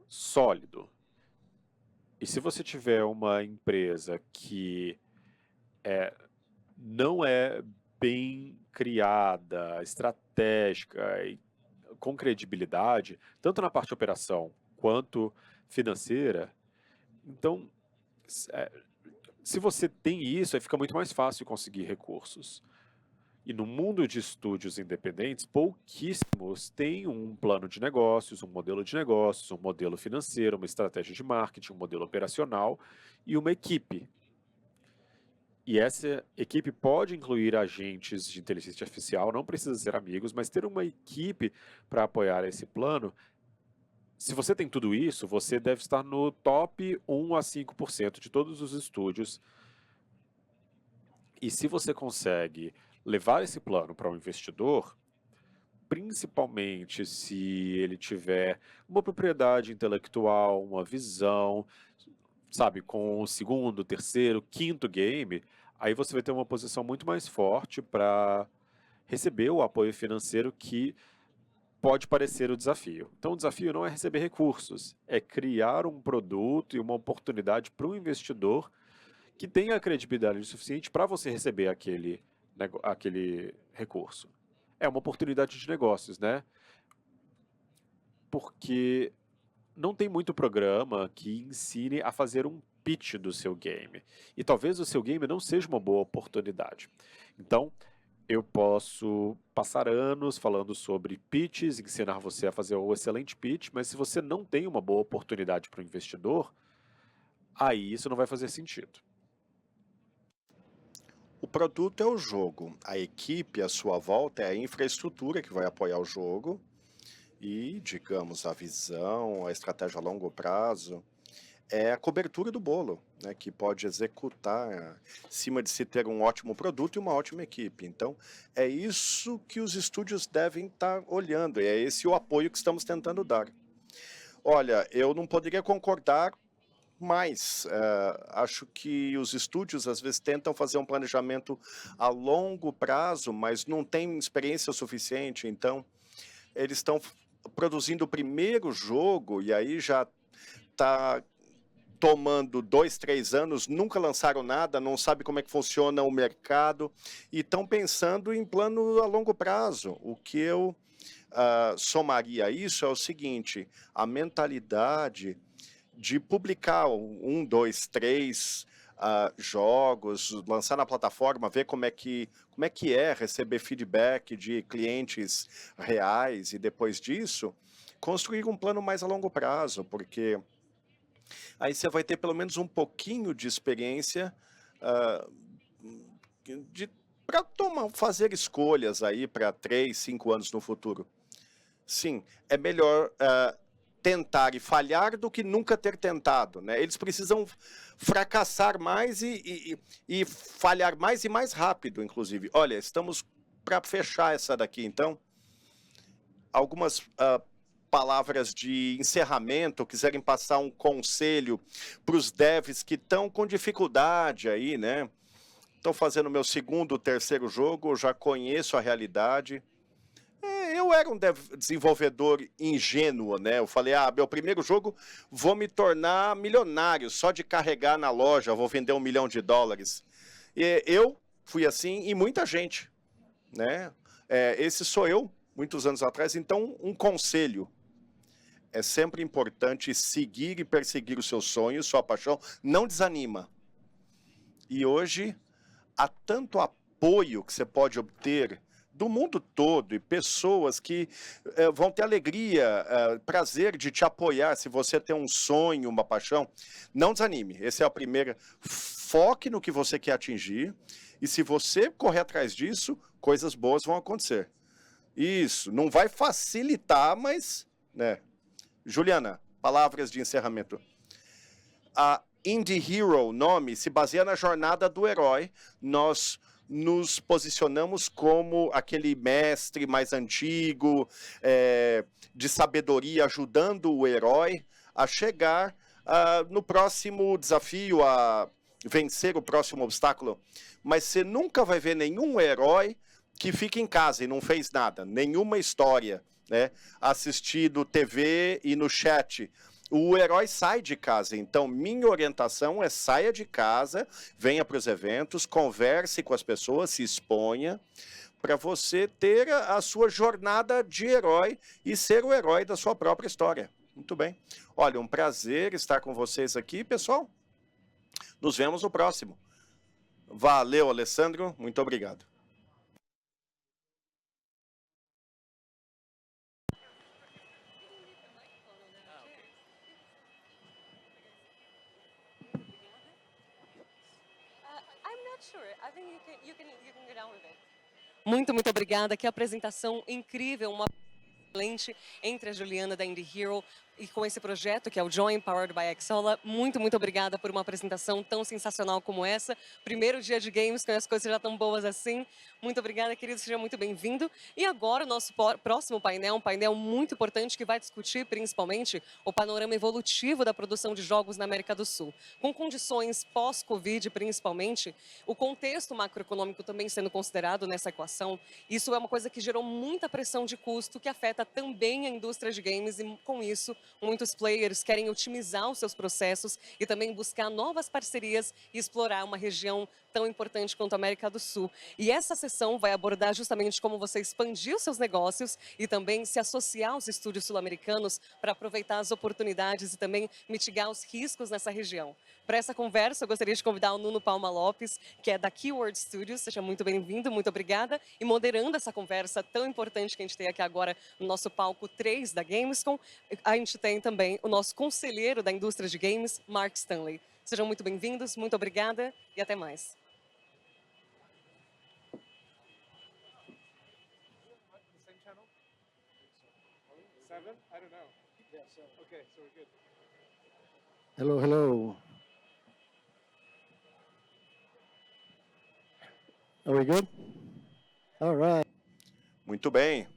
sólido, e se você tiver uma empresa que não é bem criada, estratégica e com credibilidade, tanto na parte de operação quanto financeira, então, se você tem isso, aí fica muito mais fácil conseguir recursos. E no mundo de estúdios independentes, pouquíssimos têm um plano de negócios, um modelo de negócios, um modelo financeiro, uma estratégia de marketing, um modelo operacional e uma equipe. E essa equipe pode incluir agentes de inteligência artificial, não precisa ser amigos, mas ter uma equipe para apoiar esse plano. Se você tem tudo isso, você deve estar no top 1 a 5% de todos os estúdios. E se você consegue levar esse plano para um investidor, principalmente se ele tiver uma propriedade intelectual, uma visão, sabe, com o segundo, terceiro, quinto game, aí você vai ter uma posição muito mais forte para receber o apoio financeiro que pode parecer o desafio. Então, o desafio não é receber recursos, é criar um produto e uma oportunidade para um investidor que tenha credibilidade suficiente para você receber aquele recurso. É uma oportunidade de negócios, né? Porque não tem muito programa que ensine a fazer um pitch do seu game. E talvez o seu game não seja uma boa oportunidade. Então, eu posso passar anos falando sobre pitches, ensinar você a fazer um excelente pitch, mas se você não tem uma boa oportunidade para o investidor, aí isso não vai fazer sentido. O produto é o jogo, a equipe à sua volta é a infraestrutura que vai apoiar o jogo e, digamos, a visão, a estratégia a longo prazo é a cobertura do bolo, né, que pode executar em cima de se ter um ótimo produto e uma ótima equipe. Então, é isso que os estúdios devem estar olhando, e é esse o apoio que estamos tentando dar. Olha, eu não poderia concordar mais. Acho que os estúdios, às vezes, tentam fazer um planejamento a longo prazo, mas não têm experiência suficiente, então eles estão produzindo o primeiro jogo e aí já está tomando 2, 3 anos, nunca lançaram nada, não sabe como é que funciona o mercado e estão pensando em plano a longo prazo. O que eu somaria a isso é o seguinte, a mentalidade de publicar 1, 2, 3 jogos, lançar na plataforma, ver como é que é receber feedback de clientes reais e depois disso, construir um plano mais a longo prazo, porque aí você vai ter pelo menos um pouquinho de experiência para fazer escolhas aí para 3, 5 anos no futuro. Sim, é melhor tentar e falhar do que nunca ter tentado, né? Eles precisam fracassar mais e falhar mais e mais rápido, inclusive. Olha, estamos para fechar essa daqui, então. Algumas palavras de encerramento, quiserem passar um conselho para os devs que estão com dificuldade aí, né? Estou fazendo meu segundo, terceiro jogo, já conheço a realidade. Eu era um desenvolvedor ingênuo, né? Eu falei, meu primeiro jogo, vou me tornar milionário, só de carregar na loja, vou vender $1 milhão. E eu fui assim, e muita gente, né? Esse sou eu, muitos anos atrás. Então, um conselho. É sempre importante seguir e perseguir os seus sonhos, sua paixão. Não desanima. E hoje, há tanto apoio que você pode obter do mundo todo, e pessoas que vão ter alegria, prazer de te apoiar, se você tem um sonho, uma paixão, não desanime, esse é o primeiro, foque no que você quer atingir, e se você correr atrás disso, coisas boas vão acontecer. Isso, não vai facilitar, mas, né. Juliana, palavras de encerramento. A Indie Hero, nome, se baseia na jornada do herói, nós nos posicionamos como aquele mestre mais antigo, de sabedoria, ajudando o herói a chegar no próximo desafio, a vencer o próximo obstáculo. Mas você nunca vai ver nenhum herói que fica em casa e não fez nada, nenhuma história, né? Assistido TV e no chat. O herói sai de casa, então minha orientação é saia de casa, venha para os eventos, converse com as pessoas, se exponha, para você ter a sua jornada de herói e ser o herói da sua própria história. Muito bem. Olha, um prazer estar com vocês aqui, pessoal. Nos vemos no próximo. Valeu, Alessandro. Muito obrigado. Muito, muito obrigada. Que apresentação incrível, uma excelente entre a Juliana da Indie Hero e com esse projeto que é o Join Powered by Xsolla. Muito, muito obrigada por uma apresentação tão sensacional como essa. Primeiro dia de games, quando as coisas já estão boas assim. Muito obrigada, querido, seja muito bem-vindo. E agora o nosso próximo painel, um painel muito importante que vai discutir principalmente o panorama evolutivo da produção de jogos na América do Sul. Com condições pós-Covid, principalmente, o contexto macroeconômico também sendo considerado nessa equação, isso é uma coisa que gerou muita pressão de custo que afeta também a indústria de games e, com isso, muitos players querem otimizar os seus processos e também buscar novas parcerias e explorar uma região tão importante quanto a América do Sul. E essa sessão vai abordar justamente como você expandir os seus negócios e também se associar aos estúdios sul-americanos para aproveitar as oportunidades e também mitigar os riscos nessa região. Para essa conversa, eu gostaria de convidar o Nuno Palma Lopes, que é da Keyword Studios. Seja muito bem-vindo, muito obrigada. E moderando essa conversa tão importante que a gente tem aqui agora no nosso palco 3 da Gamescom, a gente tem também o nosso conselheiro da indústria de games, Mark Stanley. Sejam muito bem-vindos, muito obrigada e até mais. Hello, hello. Are we good? All right. Muito bem.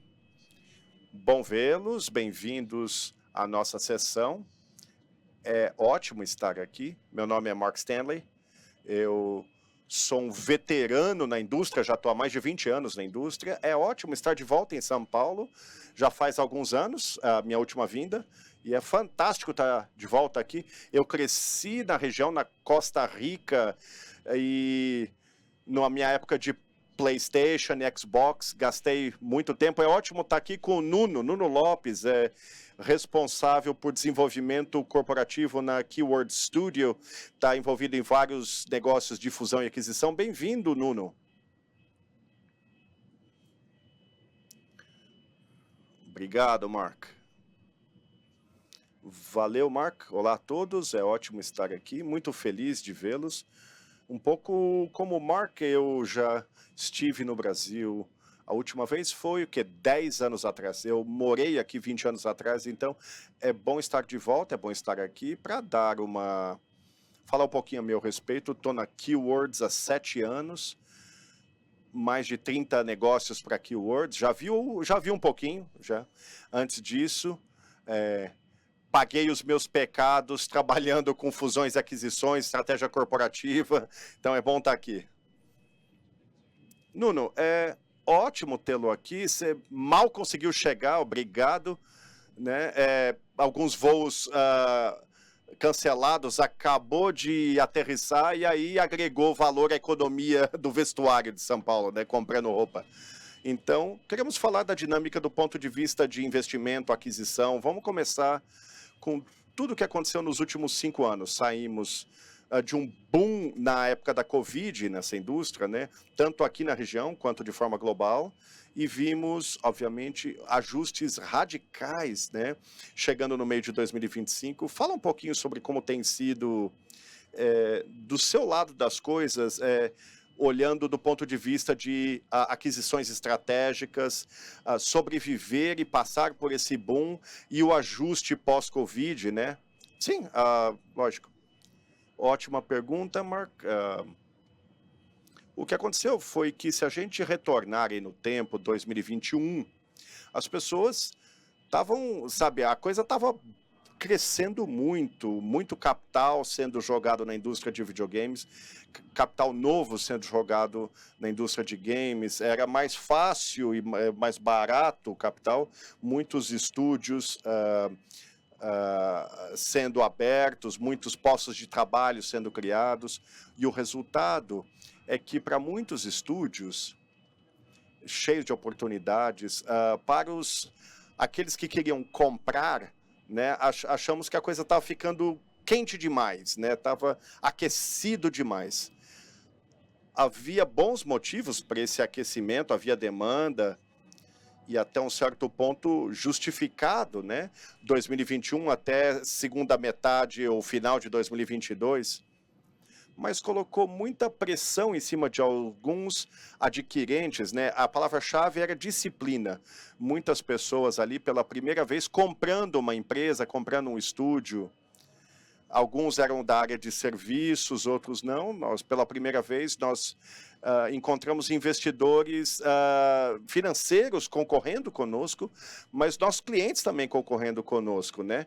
Bom vê-los, bem-vindos à nossa sessão. é ótimo estar aqui. Meu nome é Mark Stanley. Eu sou um veterano na indústria, já estou há mais de 20 anos na indústria. É ótimo estar de volta em São Paulo. Já faz alguns anos, a minha última vinda. E é fantástico estar de volta aqui. Eu cresci na região, na Costa Rica, e na minha época de PlayStation e Xbox, gastei muito tempo. É ótimo estar aqui com o Nuno Lopes, responsável por desenvolvimento corporativo na Keyword Studio, está envolvido em vários negócios de fusão e aquisição. Bem-vindo, Nuno. Obrigado, Mark. Valeu, Mark. Olá a todos, é ótimo estar aqui, muito feliz de vê-los. Um pouco como o Mark, eu já estive no Brasil. A última vez foi o que? 10 anos atrás. Eu morei aqui 20 anos atrás, então é bom estar de volta, é bom estar aqui para falar um pouquinho a meu respeito. Estou na Keywords há 7 anos, mais de 30 negócios para Keywords. Já vi um pouquinho, já. Antes disso, paguei os meus pecados trabalhando com fusões e aquisições, estratégia corporativa, então é bom estar aqui. Nuno, é ótimo tê-lo aqui, você mal conseguiu chegar, obrigado, né? Alguns voos cancelados, acabou de aterrissar e aí agregou valor à economia do vestuário de São Paulo, né? Comprando roupa. Então, queremos falar da dinâmica do ponto de vista de investimento, aquisição. Vamos começar com tudo o que aconteceu nos últimos 5 anos. Saímos de um boom na época da Covid nessa indústria, né? Tanto aqui na região quanto de forma global, e vimos, obviamente, ajustes radicais, né? Chegando no meio de 2025. Fala um pouquinho sobre como tem sido, do seu lado das coisas, olhando do ponto de vista de aquisições estratégicas, sobreviver e passar por esse boom e o ajuste pós-Covid, né? Sim, lógico. Ótima pergunta, Mark. O que aconteceu foi que se a gente retornar aí no tempo, 2021, as pessoas estavam, sabe, a coisa estava crescendo muito capital sendo jogado na indústria de videogames, capital novo sendo jogado na indústria de games, era mais fácil e mais barato o capital, muitos estúdios sendo abertos, muitos postos de trabalho sendo criados, e o resultado é que para muitos estúdios, cheios de oportunidades, para aqueles que queriam comprar, né, achamos que a coisa estava ficando quente demais, né, estava aquecido demais. Havia bons motivos para esse aquecimento, havia demanda, e até um certo ponto justificado, né? 2021 até segunda metade ou final de 2022, mas colocou muita pressão em cima de alguns adquirentes, né? A palavra-chave era disciplina. Muitas pessoas ali pela primeira vez comprando uma empresa, comprando um estúdio. Alguns eram da área de serviços, outros não. Nós, pela primeira vez, nós encontramos investidores financeiros concorrendo conosco, mas nossos clientes também concorrendo conosco, né?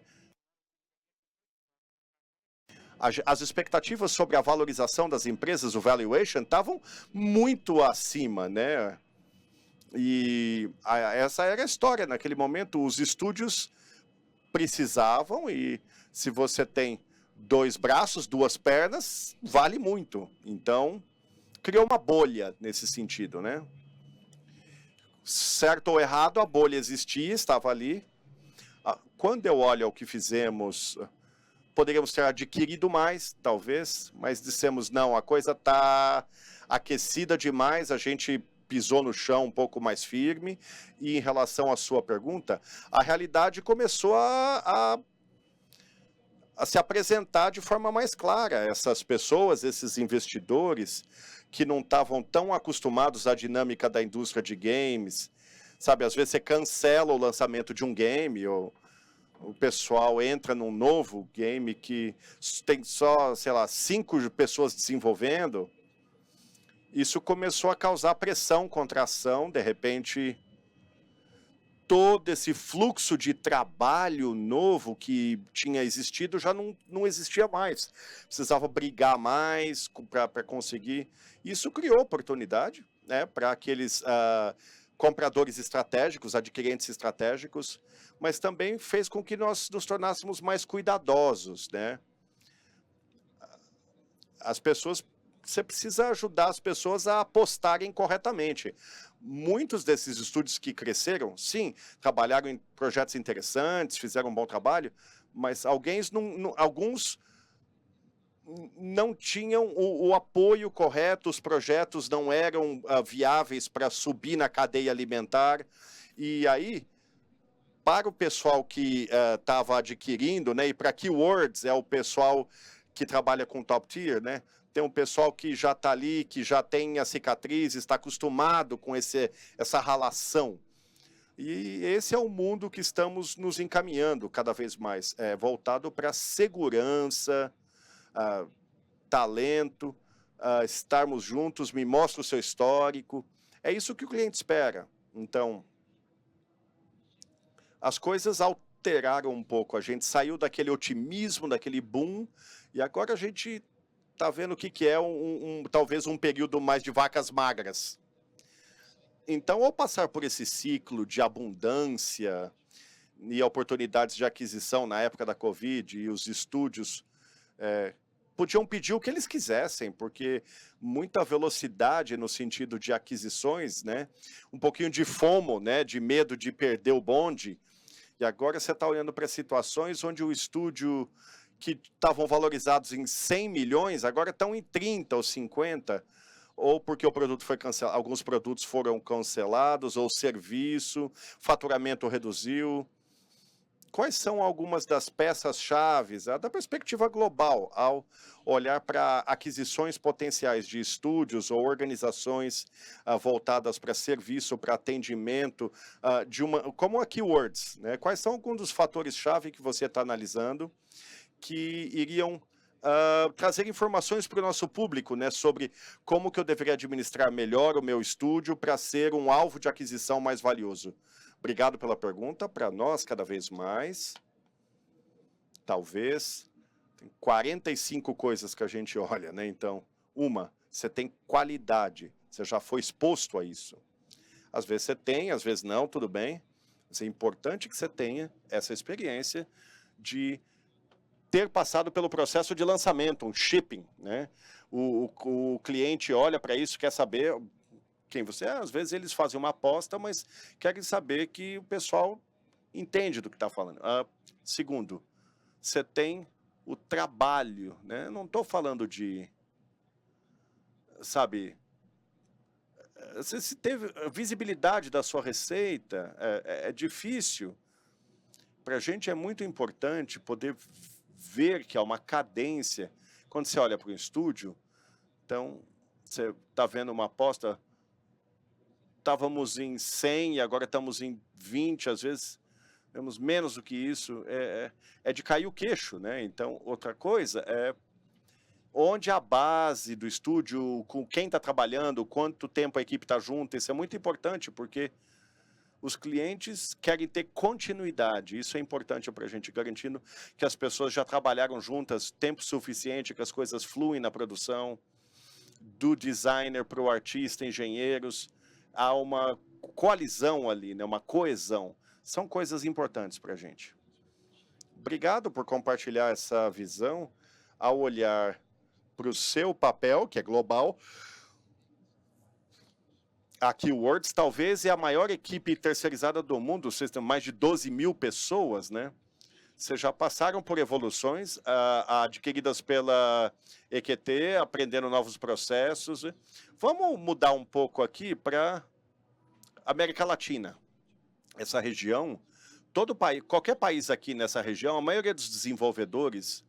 As expectativas sobre a valorização das empresas, o valuation, estavam muito acima, né? E essa era a história. Naquele momento, os estúdios precisavam, e se você tem 2 braços, 2 pernas, vale muito. Então, criou uma bolha nesse sentido, né? Certo ou errado, a bolha existia, estava ali. Quando eu olho o que fizemos, poderíamos ter adquirido mais, talvez, mas dissemos, não, a coisa está aquecida demais, a gente pisou no chão um pouco mais firme, e em relação à sua pergunta, a realidade começou a se apresentar de forma mais clara. Essas pessoas, esses investidores que não estavam tão acostumados à dinâmica da indústria de games, sabe, às vezes você cancela o lançamento de um game, ou o pessoal entra num novo game que tem só, sei lá, 5 pessoas desenvolvendo. Isso começou a causar pressão contra a ação, de repente todo esse fluxo de trabalho novo que tinha existido já não existia mais. Precisava brigar mais para conseguir. Isso criou oportunidade, né, para aqueles compradores estratégicos, adquirentes estratégicos, mas também fez com que nós nos tornássemos mais cuidadosos, né? As pessoas, você precisa ajudar as pessoas a apostarem corretamente. Muitos desses estúdios que cresceram, sim, trabalharam em projetos interessantes, fizeram um bom trabalho, mas alguns não tinham o apoio correto, os projetos não eram viáveis para subir na cadeia alimentar. E aí, para o pessoal que estava adquirindo, né, e para Keywords, é o pessoal que trabalha com top tier, né? Tem um pessoal que já está ali, que já tem a cicatriz, está acostumado com essa ralação. E esse é o mundo que estamos nos encaminhando cada vez mais, voltado para segurança, talento, estarmos juntos, me mostra o seu histórico. É isso que o cliente espera. Então, as coisas alteraram um pouco. A gente saiu daquele otimismo, daquele boom, e agora a gente está vendo o que é talvez um período mais de vacas magras. Então, ao passar por esse ciclo de abundância e oportunidades de aquisição na época da Covid, e os estúdios podiam pedir o que eles quisessem, porque muita velocidade no sentido de aquisições, né? Um pouquinho de FOMO, né? De medo de perder o bonde. E agora você está olhando para situações onde o estúdio que estavam valorizados em 100 milhões, agora estão em 30 ou 50, ou porque o produto foi cancelado, alguns produtos foram cancelados, ou serviço, faturamento reduziu. Quais são algumas das peças-chave, da perspectiva global, ao olhar para aquisições potenciais de estúdios ou organizações voltadas para serviço, para atendimento, como a Keywords, né? Quais são alguns dos fatores-chave que você está analisando que iriam trazer informações para o nosso público, né, sobre como que eu deveria administrar melhor o meu estúdio para ser um alvo de aquisição mais valioso? Obrigado pela pergunta. Para nós, cada vez mais, talvez, tem 45 coisas que a gente olha, né? Então, você tem qualidade, você já foi exposto a isso. Às vezes você tem, às vezes não, tudo bem. Mas é importante que você tenha essa experiência de ter passado pelo processo de lançamento, um shipping, né? O cliente olha para isso, quer saber quem você é. Às vezes eles fazem uma aposta, mas querem saber que o pessoal entende do que está falando. Segundo, você tem o trabalho, né? Não estou falando de, sabe, você teve visibilidade da sua receita, é difícil. Para a gente é muito importante poder ver que há uma cadência. Quando você olha para o estúdio, então, você está vendo uma aposta, estávamos em 100 e agora estamos em 20, às vezes temos menos do que isso, é de cair o queixo, né? Então, outra coisa é onde a base do estúdio, com quem está trabalhando, quanto tempo a equipe está junta, isso é muito importante, porque os clientes querem ter continuidade. Isso é importante para a gente, garantindo que as pessoas já trabalharam juntas tempo suficiente, que as coisas fluem na produção, do designer para o artista, engenheiros. Há uma coalizão ali, né? Uma coesão. São coisas importantes para a gente. Obrigado por compartilhar essa visão ao olhar para o seu papel, que é global. A Keywords talvez é a maior equipe terceirizada do mundo, vocês têm mais de 12 mil pessoas, né? Vocês já passaram por evoluções adquiridas pela EQT, aprendendo novos processos. Vamos mudar um pouco aqui para América Latina. Essa região, qualquer país aqui nessa região, a maioria dos desenvolvedores,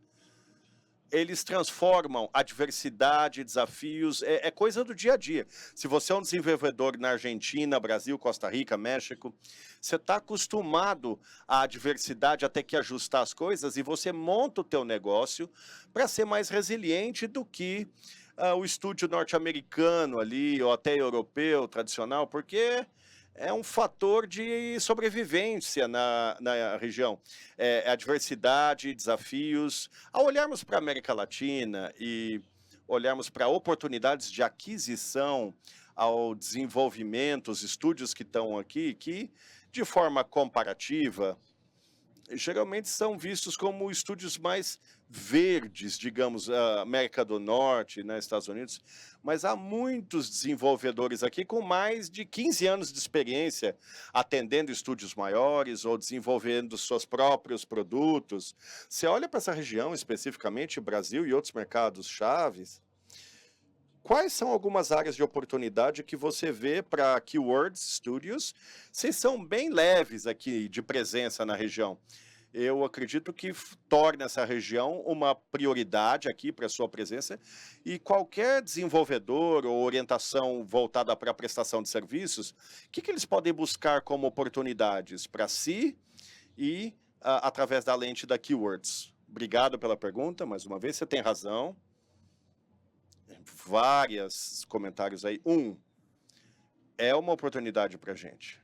eles transformam adversidade, desafios, é coisa do dia a dia. Se você é um desenvolvedor na Argentina, Brasil, Costa Rica, México, você está acostumado à adversidade, a ter que ajustar as coisas, e você monta o teu negócio para ser mais resiliente do que o estúdio norte-americano ali, ou até europeu, tradicional, porque é um fator de sobrevivência na região. A diversidade, desafios. Ao olharmos para a América Latina e olharmos para oportunidades de aquisição, ao desenvolvimento, os estúdios que estão aqui, que de forma comparativa, geralmente são vistos como estúdios mais verdes, digamos, a América do Norte, né, Estados Unidos, mas há muitos desenvolvedores aqui com mais de 15 anos de experiência atendendo estúdios maiores ou desenvolvendo seus próprios produtos. Você olha para essa região, especificamente Brasil e outros mercados chaves, quais são algumas áreas de oportunidade que você vê para Keywords Studios? Vocês são bem leves aqui de presença na região. Eu acredito que torna essa região uma prioridade aqui para a sua presença e qualquer desenvolvedor ou orientação voltada para a prestação de serviços, o que eles podem buscar como oportunidades para si e através da lente da Keywords? Obrigado pela pergunta, mais uma vez, você tem razão. Vários comentários aí. É uma oportunidade para a gente.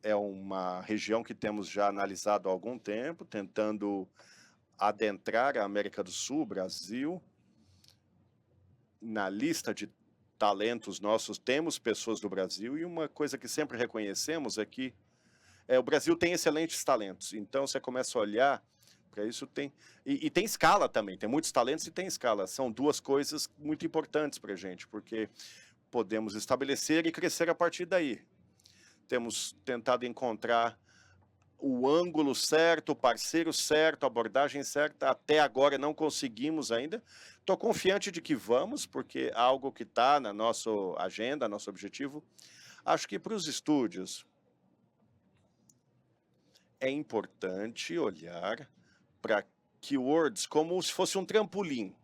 É uma região que temos já analisado há algum tempo, tentando adentrar a América do Sul, Brasil. Na lista de talentos nossos, temos pessoas do Brasil, e uma coisa que sempre reconhecemos é que o Brasil tem excelentes talentos. Então, você começa a olhar para isso, e tem escala também, tem muitos talentos e tem escala. São duas coisas muito importantes para a gente, porque podemos estabelecer e crescer a partir daí. Temos tentado encontrar o ângulo certo, o parceiro certo, a abordagem certa. Até agora não conseguimos ainda. Estou confiante de que vamos, porque é algo que está na nossa agenda, nosso objetivo. Acho que para os estúdios é importante olhar para Keywords como se fosse um trampolim.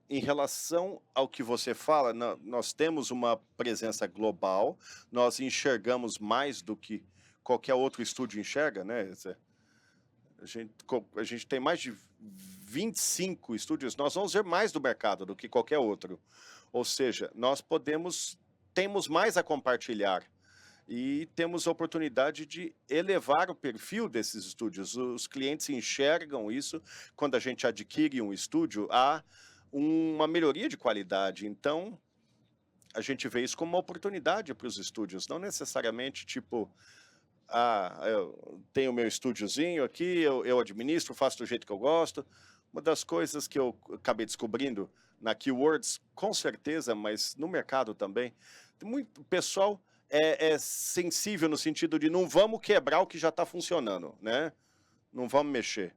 Em relação ao que você fala, nós temos uma presença global, nós enxergamos mais do que qualquer outro estúdio enxerga, né? A gente tem mais de 25 estúdios, nós vamos ver mais do mercado do que qualquer outro. Ou seja, temos mais a compartilhar e temos a oportunidade de elevar o perfil desses estúdios. Os clientes enxergam isso quando a gente adquire um estúdio, há uma melhoria de qualidade. Então, a gente vê isso como uma oportunidade para os estúdios, não necessariamente tipo, eu tenho meu estúdiozinho aqui, eu administro, faço do jeito que eu gosto. Uma das coisas que eu acabei descobrindo na Keywords, com certeza, mas no mercado também, muito pessoal é sensível no sentido de não vamos quebrar o que já está funcionando, né? Não vamos mexer.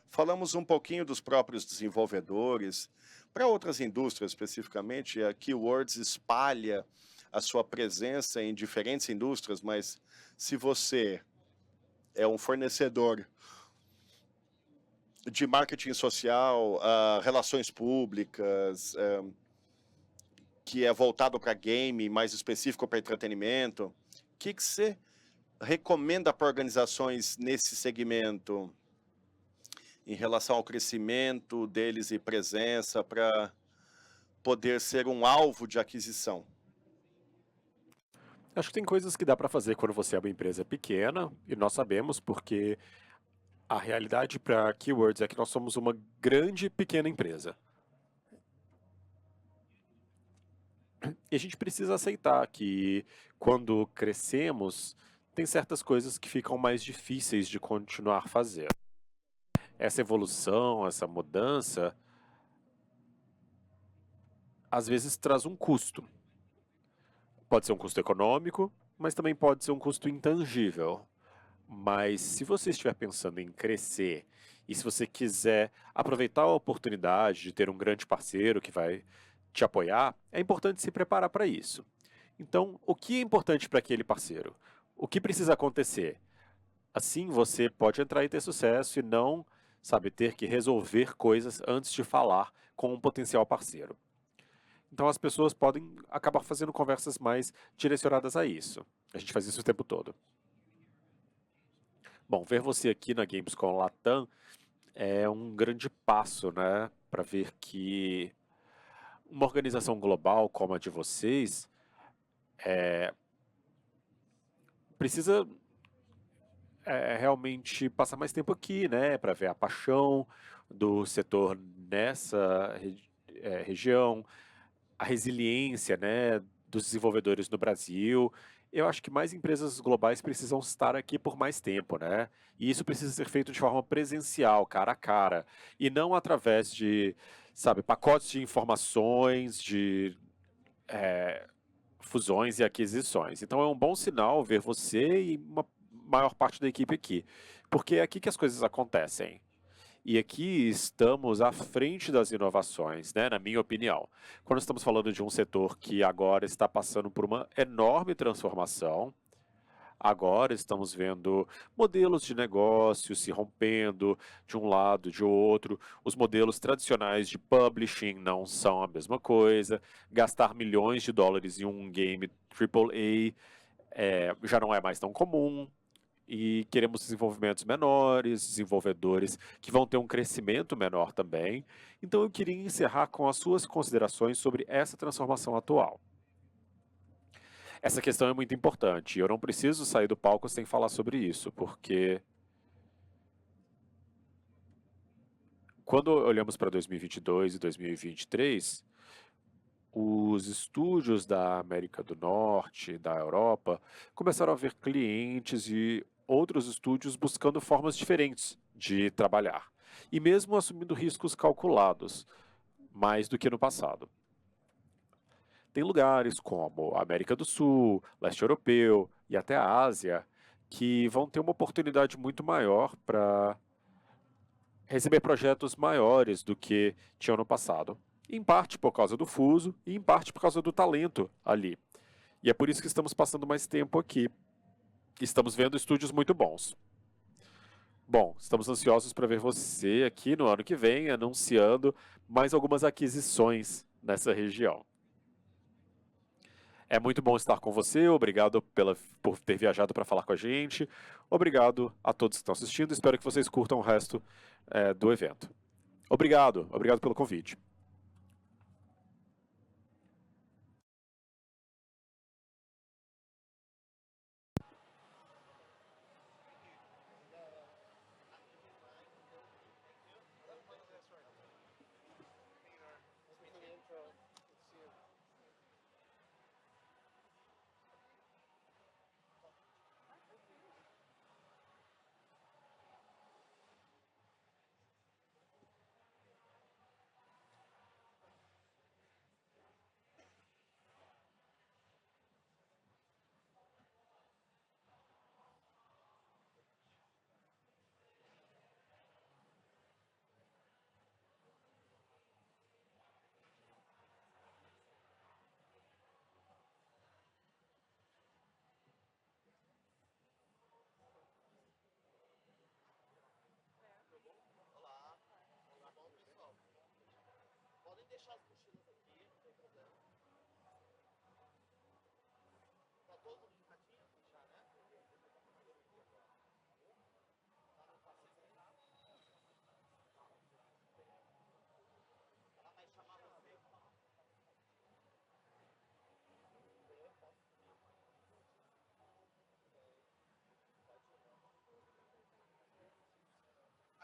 Falamos um pouquinho dos próprios desenvolvedores. Para outras indústrias, especificamente, a Keywords espalha a sua presença em diferentes indústrias, mas se você é um fornecedor de marketing social, relações públicas, que é voltado para game, mais específico para entretenimento, o que você recomenda para organizações nesse segmento em relação ao crescimento deles e presença para poder ser um alvo de aquisição? Acho que tem coisas que dá para fazer quando você é uma empresa pequena, e nós sabemos porque a realidade para Keywords é que nós somos uma grande pequena empresa. E a gente precisa aceitar que quando crescemos, tem certas coisas que ficam mais difíceis de continuar fazendo. Essa evolução, essa mudança, às vezes traz um custo. Pode ser um custo econômico, mas também pode ser um custo intangível. Mas se você estiver pensando em crescer e se você quiser aproveitar a oportunidade de ter um grande parceiro que vai te apoiar, é importante se preparar para isso. Então, o que é importante para aquele parceiro? O que precisa acontecer? Assim você pode entrar e ter sucesso e não, ter que resolver coisas antes de falar com um potencial parceiro. Então as pessoas podem acabar fazendo conversas mais direcionadas a isso. A gente faz isso o tempo todo. Bom, ver você aqui na Gamescom Latam é um grande passo, né, para ver que uma organização global como a de vocês precisa realmente passar mais tempo aqui, né, para ver a paixão do setor nessa região, a resiliência, né, dos desenvolvedores no Brasil. Eu acho que mais empresas globais precisam estar aqui por mais tempo, né? E isso precisa ser feito de forma presencial, cara a cara, e não através de, sabe, pacotes de informações, de fusões e aquisições. Então é um bom sinal ver você e uma maior parte da equipe aqui, porque é aqui que as coisas acontecem. E aqui estamos à frente das inovações, né, na minha opinião. Quando estamos falando de um setor que agora está passando por uma enorme transformação, agora estamos vendo modelos de negócio se rompendo de um lado, de outro. Os modelos tradicionais de publishing não são a mesma coisa. Gastar milhões de dólares em um game AAA já não é mais tão comum. E queremos desenvolvimentos menores, desenvolvedores que vão ter um crescimento menor também. Então eu queria encerrar com as suas considerações sobre essa transformação atual. Essa questão é muito importante. Eu não preciso sair do palco sem falar sobre isso, porque quando olhamos para 2022 e 2023, os estúdios da América do Norte, da Europa, começaram a ver clientes e outros estúdios buscando formas diferentes de trabalhar, e mesmo assumindo riscos calculados, mais do que no passado. Tem lugares como a América do Sul, leste europeu e até a Ásia que vão ter uma oportunidade muito maior para receber projetos maiores do que tinham no passado. Em parte por causa do fuso e em parte por causa do talento ali. E é por isso que estamos passando mais tempo aqui. Estamos vendo estúdios muito bons. Bom, estamos ansiosos para ver você aqui no ano que vem anunciando mais algumas aquisições nessa região. É muito bom estar com você, obrigado por ter viajado para falar com a gente. Obrigado a todos que estão assistindo, espero que vocês curtam o resto do evento. Obrigado pelo convite.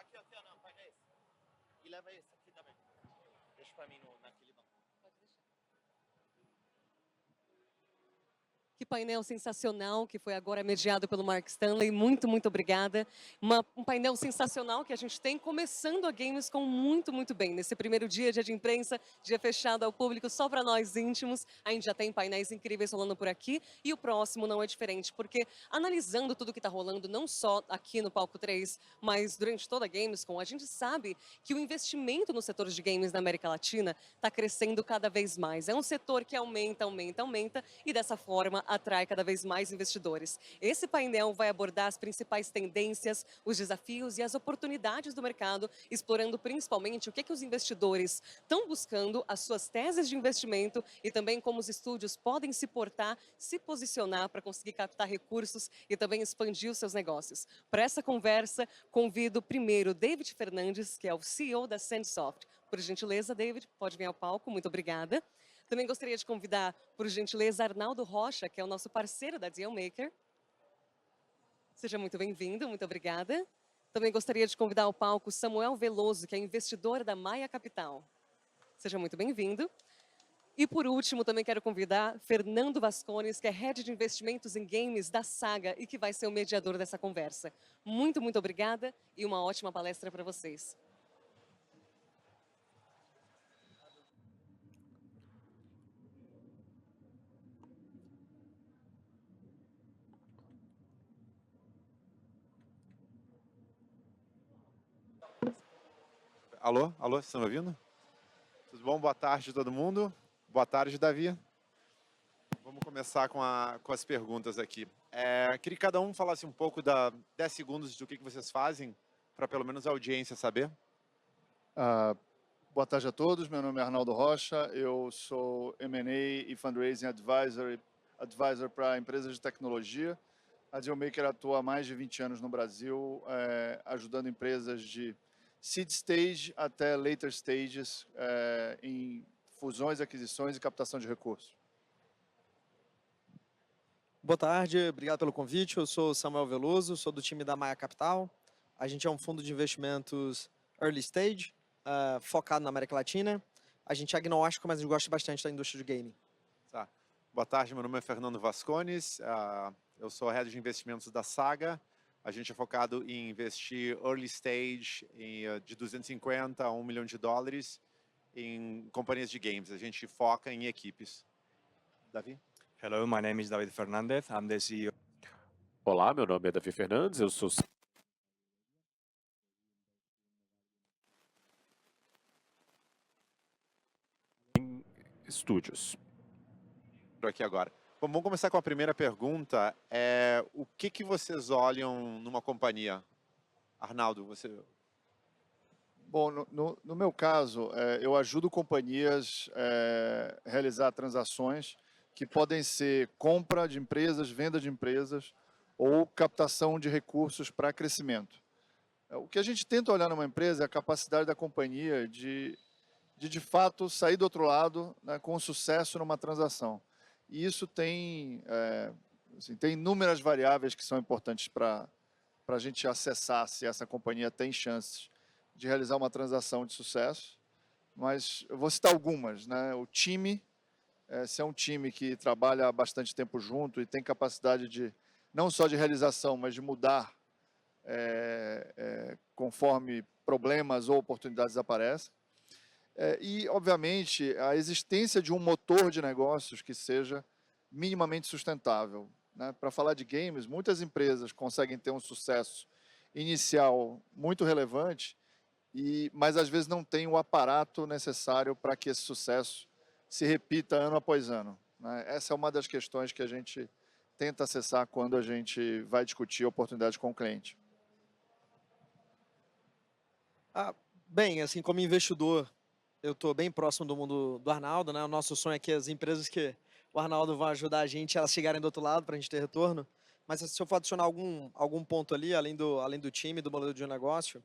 Aqui, não, painel esse. E leva esse aqui também. Deixa pra mim naquele banco. Que painel sensacional que foi agora mediado pelo Mark Stanley. Muito, muito obrigada. Um painel sensacional que a gente tem começando a Gamescom muito bem. Nesse primeiro dia de imprensa, dia fechado ao público, só para nós íntimos. A gente já tem painéis incríveis rolando por aqui. E o próximo não é diferente, porque analisando tudo que está rolando, não só aqui no Palco 3, mas durante toda a Gamescom, a gente sabe que o investimento no setor de games na América Latina está crescendo cada vez mais. É um setor que aumenta e dessa forma atrai cada vez mais investidores. Esse painel vai abordar as principais tendências, os desafios e as oportunidades do mercado, explorando principalmente o que os investidores estão buscando, as suas teses de investimento e também como os estúdios podem se portar, se posicionar para conseguir captar recursos e também expandir os seus negócios. Para essa conversa, convido primeiro David Fernandes, que é o CEO da Sandsoft. Por gentileza, David, pode vir ao palco. Muito obrigada. Também gostaria de convidar, por gentileza, Arnaldo Rocha, que é o nosso parceiro da Dealmaker. Seja muito bem-vindo, muito obrigada. Também gostaria de convidar ao palco Samuel Veloso, que é investidor da Maia Capital. Seja muito bem-vindo. E por último, também quero convidar Fernando Vascones, que é Head de Investimentos em Games da Saga e que vai ser o mediador dessa conversa. Muito, muito obrigada e uma ótima palestra para vocês. Alô? Alô, vocês estão me ouvindo? Tudo bom? Boa tarde todo mundo. Boa tarde, Davi. Vamos começar com as perguntas aqui. Queria que cada um falasse um pouco 10 segundos do que vocês fazem, para pelo menos a audiência saber. Boa tarde a todos, meu nome é Arnaldo Rocha, eu sou M&A e Fundraising Advisor para empresas de tecnologia. A Dealmaker atua há mais de 20 anos no Brasil, ajudando empresas de seed stage até later stages em fusões, aquisições e captação de recursos. Boa tarde, obrigado pelo convite. Eu sou Samuel Veloso, sou do time da Maia Capital. A gente é um fundo de investimentos early stage, focado na América Latina. A gente é agnóstico, mas a gente gosta bastante da indústria de gaming. Tá. Boa tarde, meu nome é Fernando Vascones, eu sou Head de Investimentos da Saga. A gente é focado em investir early stage de 250 a $1 milhão em companhias de games. A gente foca em equipes. Davi? Hello, my name is David Fernandez. I'm the CEO. Olá, meu nome é Davi Fernandes, eu sou em estúdios. Estou aqui agora. Bom, vamos começar com a primeira pergunta. O que vocês olham numa companhia? Arnaldo, você... Bom, no meu caso, eu ajudo companhias a realizar transações que podem ser compra de empresas, venda de empresas ou captação de recursos para crescimento. O que a gente tenta olhar numa empresa é a capacidade da companhia de fato, sair do outro lado, né, com sucesso numa transação. E isso tem inúmeras variáveis que são importantes para a gente acessar se essa companhia tem chances de realizar uma transação de sucesso. Mas eu vou citar algumas, né? O time, se é um time que trabalha há bastante tempo junto e tem capacidade de, não só de realização, mas de mudar conforme problemas ou oportunidades aparecem. E, obviamente, a existência de um motor de negócios que seja minimamente sustentável, né? Para falar de games, muitas empresas conseguem ter um sucesso inicial muito relevante, mas às vezes não tem o aparato necessário para que esse sucesso se repita ano após ano, né? Essa é uma das questões que a gente tenta acessar quando a gente vai discutir oportunidades com o cliente. Bem, assim, como investidor, eu estou bem próximo do mundo do Arnaldo, né? O nosso sonho é que as empresas que o Arnaldo vai ajudar a gente, elas chegarem do outro lado para a gente ter retorno. Mas se eu for adicionar algum ponto ali, além do time, do modelo de negócio,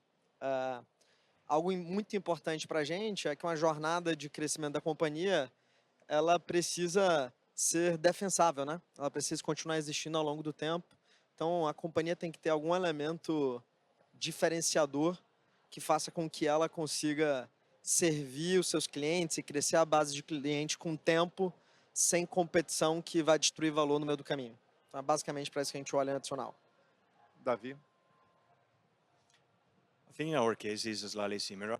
algo muito importante para a gente é que uma jornada de crescimento da companhia, ela precisa ser defensável, né? Ela precisa continuar existindo ao longo do tempo. Então, a companhia tem que ter algum elemento diferenciador que faça com que ela consiga servir os seus clientes e crescer a base de cliente com tempo, sem competição que vai destruir valor no meio do caminho. Então, é basicamente para isso que a gente olha adicional. Davi? I think in our case is slightly similar.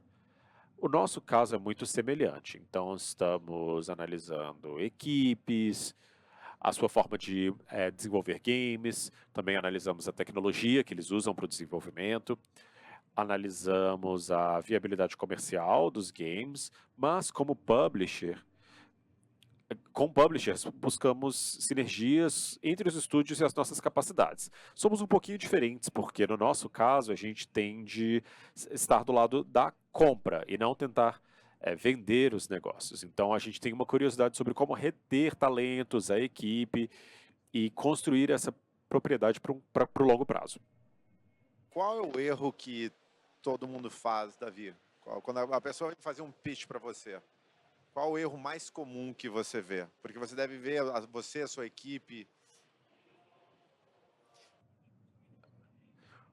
O nosso caso é muito semelhante, então estamos analisando equipes, a sua forma de desenvolver games, também analisamos a tecnologia que eles usam para o desenvolvimento, analisamos a viabilidade comercial dos games, mas como publisher, com publishers, buscamos sinergias entre os estúdios e as nossas capacidades. Somos um pouquinho diferentes, porque no nosso caso a gente tende a estar do lado da compra e não tentar vender os negócios. Então a gente tem uma curiosidade sobre como reter talentos, a equipe e construir essa propriedade para o longo prazo. Qual é o erro que todo mundo faz, Davi? Quando a pessoa vai fazer um pitch para você? Qual o erro mais comum que você vê? Porque você deve ver você, a sua equipe.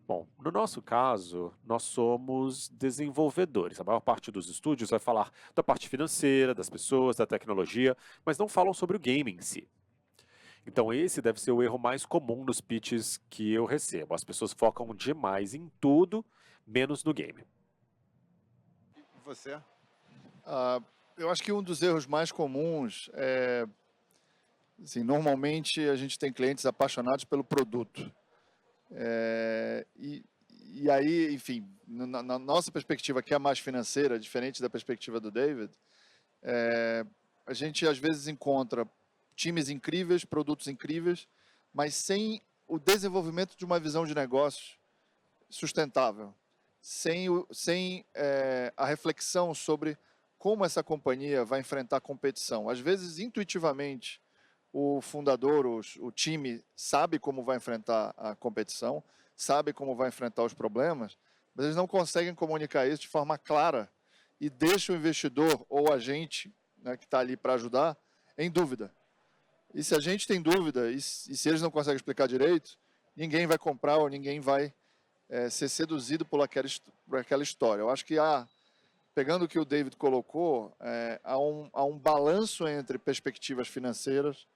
Bom, no nosso caso, nós somos desenvolvedores. A maior parte dos estúdios vai falar da parte financeira, das pessoas, da tecnologia, mas não falam sobre o game em si. Então esse deve ser o erro mais comum nos pitches que eu recebo. As pessoas focam demais em tudo, menos no game. E você? Eu acho que um dos erros mais comuns é, assim, normalmente a gente tem clientes apaixonados pelo produto. E aí, enfim, na nossa perspectiva, que é mais financeira, diferente da perspectiva do David, a gente às vezes encontra times incríveis, produtos incríveis, mas sem o desenvolvimento de uma visão de negócio sustentável, sem a reflexão sobre como essa companhia vai enfrentar a competição. Às vezes, intuitivamente, o fundador, o time, sabe como vai enfrentar a competição, sabe como vai enfrentar os problemas, mas eles não conseguem comunicar isso de forma clara e deixa o investidor ou a gente, né, que está ali para ajudar, em dúvida. E se a gente tem dúvida, e se eles não conseguem explicar direito, ninguém vai comprar ou ninguém vai ser seduzido por aquela história. Eu acho que pegando o que o David colocou, há um balanço entre perspectivas financeiras,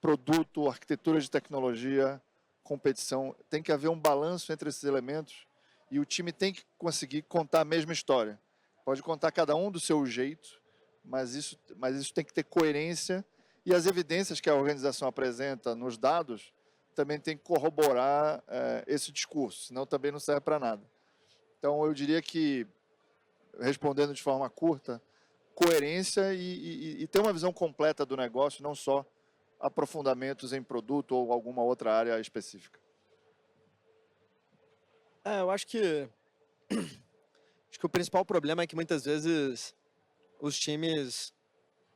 produto, arquitetura de tecnologia, competição. Tem que haver um balanço entre esses elementos e o time tem que conseguir contar a mesma história. Pode contar cada um do seu jeito, mas isso tem que ter coerência e as evidências que a organização apresenta nos dados também tem que corroborar esse discurso, senão também não serve para nada. Então, eu diria que, respondendo de forma curta, coerência e ter uma visão completa do negócio, não só aprofundamentos em produto ou alguma outra área específica. Eu acho que o principal problema é que muitas vezes os times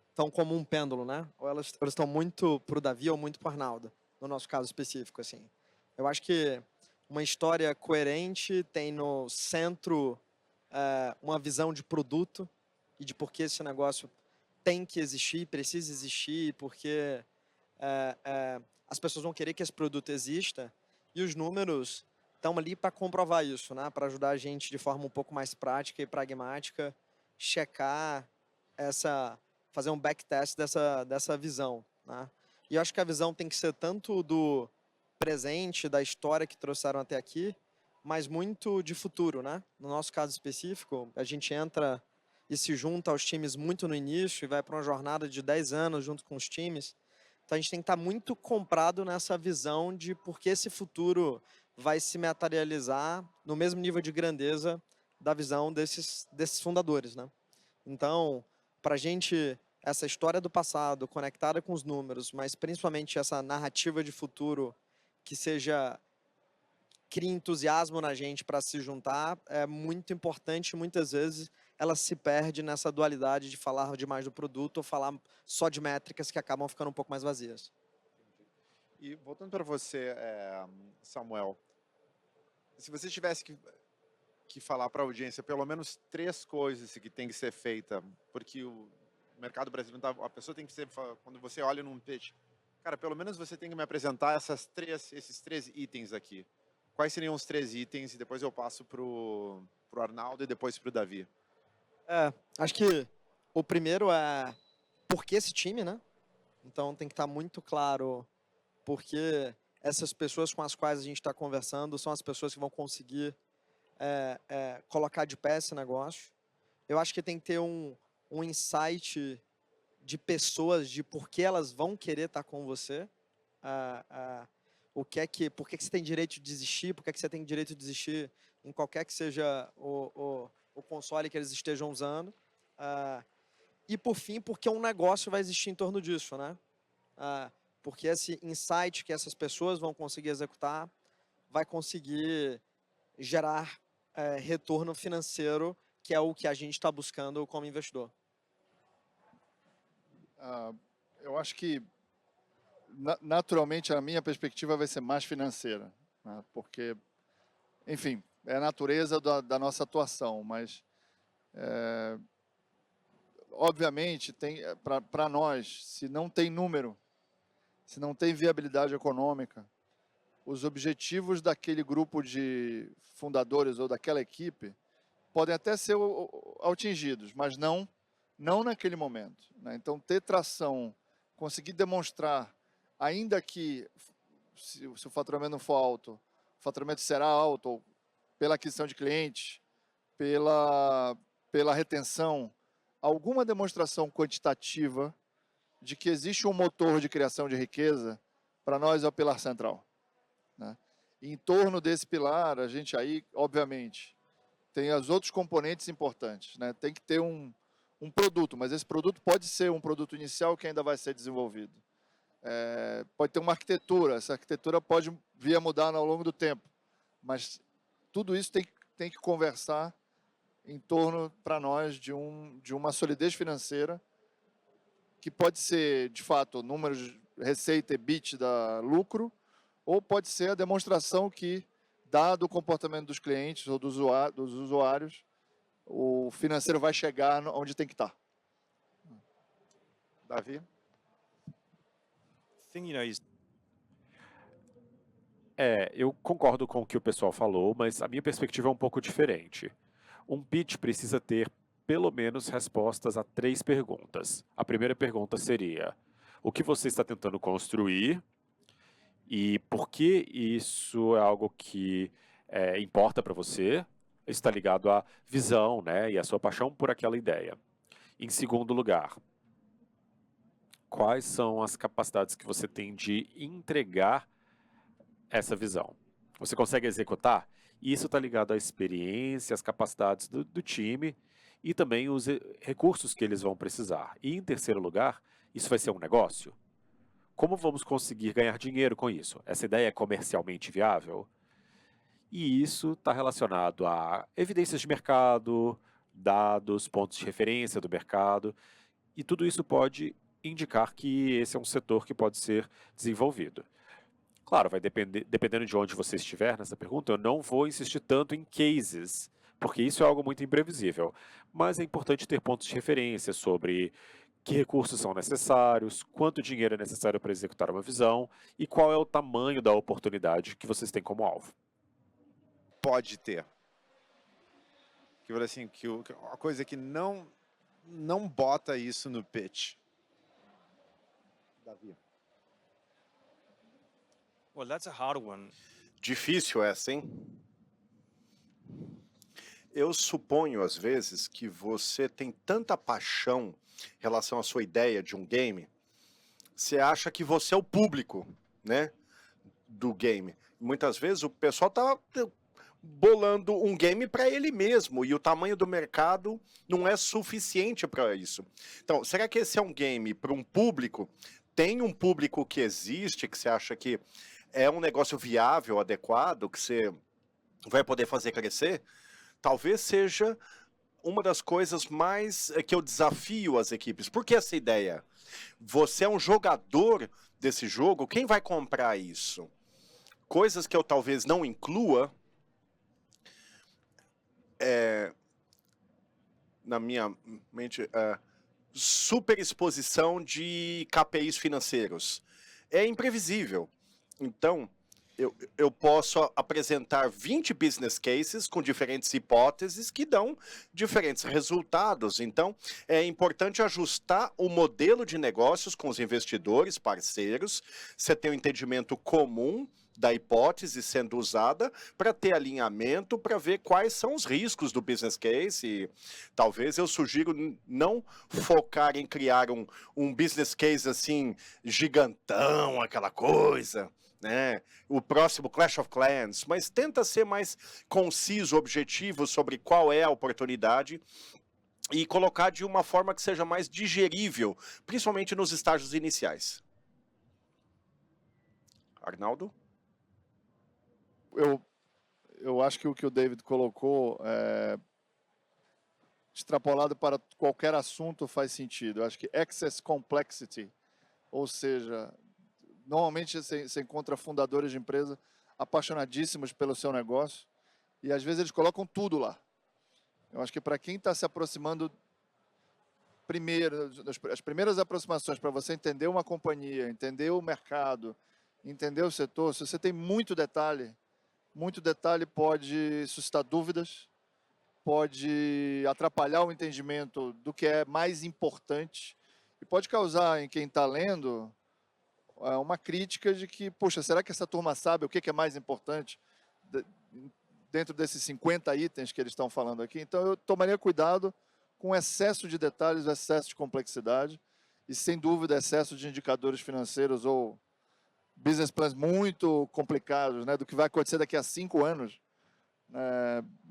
estão como um pêndulo, né? Ou elas estão muito pro Davi ou muito pro Arnaldo, no nosso caso específico, assim. Eu acho que uma história coerente tem no centro uma visão de produto e de por que esse negócio tem que existir, precisa existir, porque as pessoas vão querer que esse produto exista e os números estão ali para comprovar isso, né? Para ajudar a gente de forma um pouco mais prática e pragmática, checar fazer um backtest dessa visão, né? E eu acho que a visão tem que ser tanto do presente, da história que trouxeram até aqui, mas muito de futuro, né? No nosso caso específico, a gente entra e se junta aos times muito no início e vai para uma jornada de 10 anos junto com os times. Então a gente tem que estar muito comprado nessa visão de por que esse futuro vai se materializar no mesmo nível de grandeza da visão desses fundadores, né? Então, para a gente, essa história do passado conectada com os números, mas principalmente essa narrativa de futuro que crie entusiasmo na gente para se juntar, é muito importante. Muitas vezes ela se perde nessa dualidade de falar demais do produto ou falar só de métricas que acabam ficando um pouco mais vazias. E voltando para você, Samuel, se você tivesse que falar para a audiência pelo menos 3 coisas que tem que ser feita, porque o mercado brasileiro, a pessoa tem que ser, quando você olha num pitch, cara, pelo menos você tem que me apresentar esses 3 itens aqui. Quais seriam os 3 itens? E depois eu passo pro Arnaldo e depois pro Davi. Acho que o primeiro é por que esse time, né? Então tem que estar muito claro porque essas pessoas com as quais a gente está conversando são as pessoas que vão conseguir colocar de pé esse negócio. Eu acho que tem que ter um insight de pessoas de por que elas vão querer estar com você. Por que você tem direito de desistir, por que você tem direito de desistir em qualquer que seja o console que eles estejam usando. E por fim, porque um negócio vai existir em torno disso, né? Porque esse insight que essas pessoas vão conseguir executar vai conseguir gerar retorno financeiro, que é o que a gente está buscando como investidor. Eu acho que, naturalmente, a minha perspectiva vai ser mais financeira, né? Porque, enfim, é a natureza da nossa atuação, mas obviamente, para nós, se não tem número, se não tem viabilidade econômica, os objetivos daquele grupo de fundadores ou daquela equipe podem até ser atingidos, mas não naquele momento, né? Então, ter tração, conseguir demonstrar, ainda que se o faturamento não for alto, o faturamento será alto, ou pela aquisição de clientes, pela retenção, alguma demonstração quantitativa de que existe um motor de criação de riqueza, para nós é o pilar central, né? E em torno desse pilar, a gente aí, obviamente, tem os outros componentes importantes, né? Tem que ter um produto, mas esse produto pode ser um produto inicial que ainda vai ser desenvolvido. Pode ter uma arquitetura, essa arquitetura pode vir a mudar ao longo do tempo, mas tudo isso tem que conversar em torno, para nós, de uma solidez financeira, que pode ser, de fato, números de receita, EBITDA, lucro, ou pode ser a demonstração que, dado o comportamento dos clientes ou dos usuários, o financeiro vai chegar onde tem que estar. Davi? Thing, you know, is Eu concordo com o que o pessoal falou, mas a minha perspectiva é um pouco diferente. Um pitch precisa ter pelo menos respostas a 3 perguntas. A primeira pergunta seria: o que você está tentando construir e por que isso é algo que importa para você? Está ligado à visão, né, e à sua paixão por aquela ideia. Em segundo lugar, quais são as capacidades que você tem de entregar essa visão? Você consegue executar? E isso está ligado à experiência, às capacidades do time e também os recursos que eles vão precisar. E em terceiro lugar, isso vai ser um negócio? Como vamos conseguir ganhar dinheiro com isso? Essa ideia é comercialmente viável? E isso está relacionado a evidências de mercado, dados, pontos de referência do mercado, e tudo isso pode indicar que esse é um setor que pode ser desenvolvido. Claro, vai dependendo de onde você estiver nessa pergunta, eu não vou insistir tanto em cases, porque isso é algo muito imprevisível. Mas é importante ter pontos de referência sobre que recursos são necessários, quanto dinheiro é necessário para executar uma visão e qual é o tamanho da oportunidade que vocês têm como alvo. Pode ter. Que eu falei assim, a coisa que não bota isso no pitch. Davi. well, that's a hard one. Difícil essa, hein? Eu suponho, às vezes, que você tem tanta paixão em relação à sua ideia de um game, você acha que você é o público, né, do game. Muitas vezes o pessoal tá bolando um game para ele mesmo e o tamanho do mercado não é suficiente para isso. Então, será que esse é um game para um público? Tem um público que existe, que você acha que é um negócio viável, adequado, que você vai poder fazer crescer? Talvez seja uma das coisas mais que eu desafio as equipes. Por que essa ideia? Você é um jogador desse jogo, quem vai comprar isso? Coisas que eu talvez não inclua na minha mente, superexposição de KPIs financeiros. É imprevisível. Então, eu posso apresentar 20 business cases com diferentes hipóteses que dão diferentes resultados. Então, é importante ajustar o modelo de negócios com os investidores, parceiros, você tem um entendimento comum da hipótese sendo usada para ter alinhamento, para ver quais são os riscos do business case. E talvez eu sugiro não focar em criar um business case assim gigantão, aquela coisa, né? O próximo Clash of Clans, mas tenta ser mais conciso, objetivo sobre qual é a oportunidade e colocar de uma forma que seja mais digerível, principalmente nos estágios iniciais. Arnaldo? Eu acho que o que o David colocou, extrapolado para qualquer assunto, faz sentido. Eu acho que excess complexity, ou seja, normalmente você encontra fundadores de empresa apaixonadíssimos pelo seu negócio e às vezes eles colocam tudo lá. Eu acho que para quem está se aproximando as primeiras aproximações para você entender uma companhia, entender o mercado, entender o setor, se você tem muito detalhe pode suscitar dúvidas, pode atrapalhar o entendimento do que é mais importante e pode causar em quem está lendo uma crítica de que, poxa, será que essa turma sabe o que é mais importante dentro desses 50 itens que eles estão falando aqui? Então, eu tomaria cuidado com o excesso de detalhes, o excesso de complexidade e, sem dúvida, excesso de indicadores financeiros ou business plans muito complicados, né, do que vai acontecer daqui a 5 anos.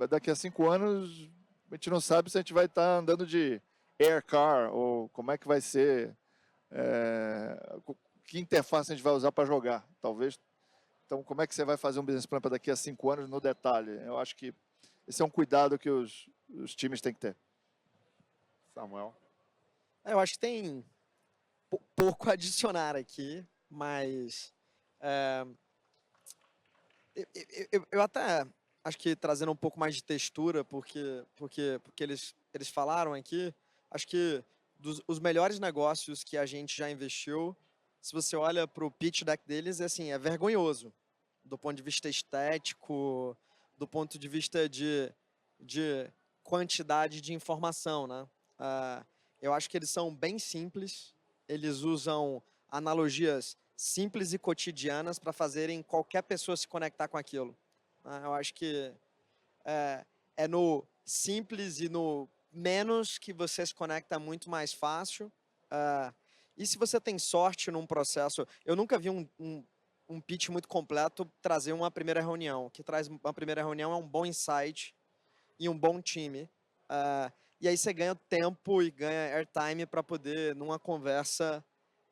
Daqui a 5 anos, a gente não sabe se a gente vai estar andando de air car ou como é que vai ser, que interface a gente vai usar para jogar, talvez. Então, como é que você vai fazer um business plan para daqui a 5 anos no detalhe? Eu acho que esse é um cuidado que os times têm que ter. Samuel? Eu acho que tem pouco a adicionar aqui, mas eu até acho que trazendo um pouco mais de textura, porque eles falaram aqui, acho que os melhores negócios que a gente já investiu, se você olha para o pitch deck deles, é vergonhoso, do ponto de vista estético, do ponto de vista de quantidade de informação, né? Eu acho que eles são bem simples, eles usam analogias simples e cotidianas para fazerem qualquer pessoa se conectar com aquilo. Eu acho que é no simples e no menos que você se conecta muito mais fácil. E se você tem sorte num processo... Eu nunca vi um pitch muito completo trazer uma primeira reunião. O que traz uma primeira reunião é um bom insight e um bom time. E aí você ganha tempo e ganha airtime para poder, numa conversa,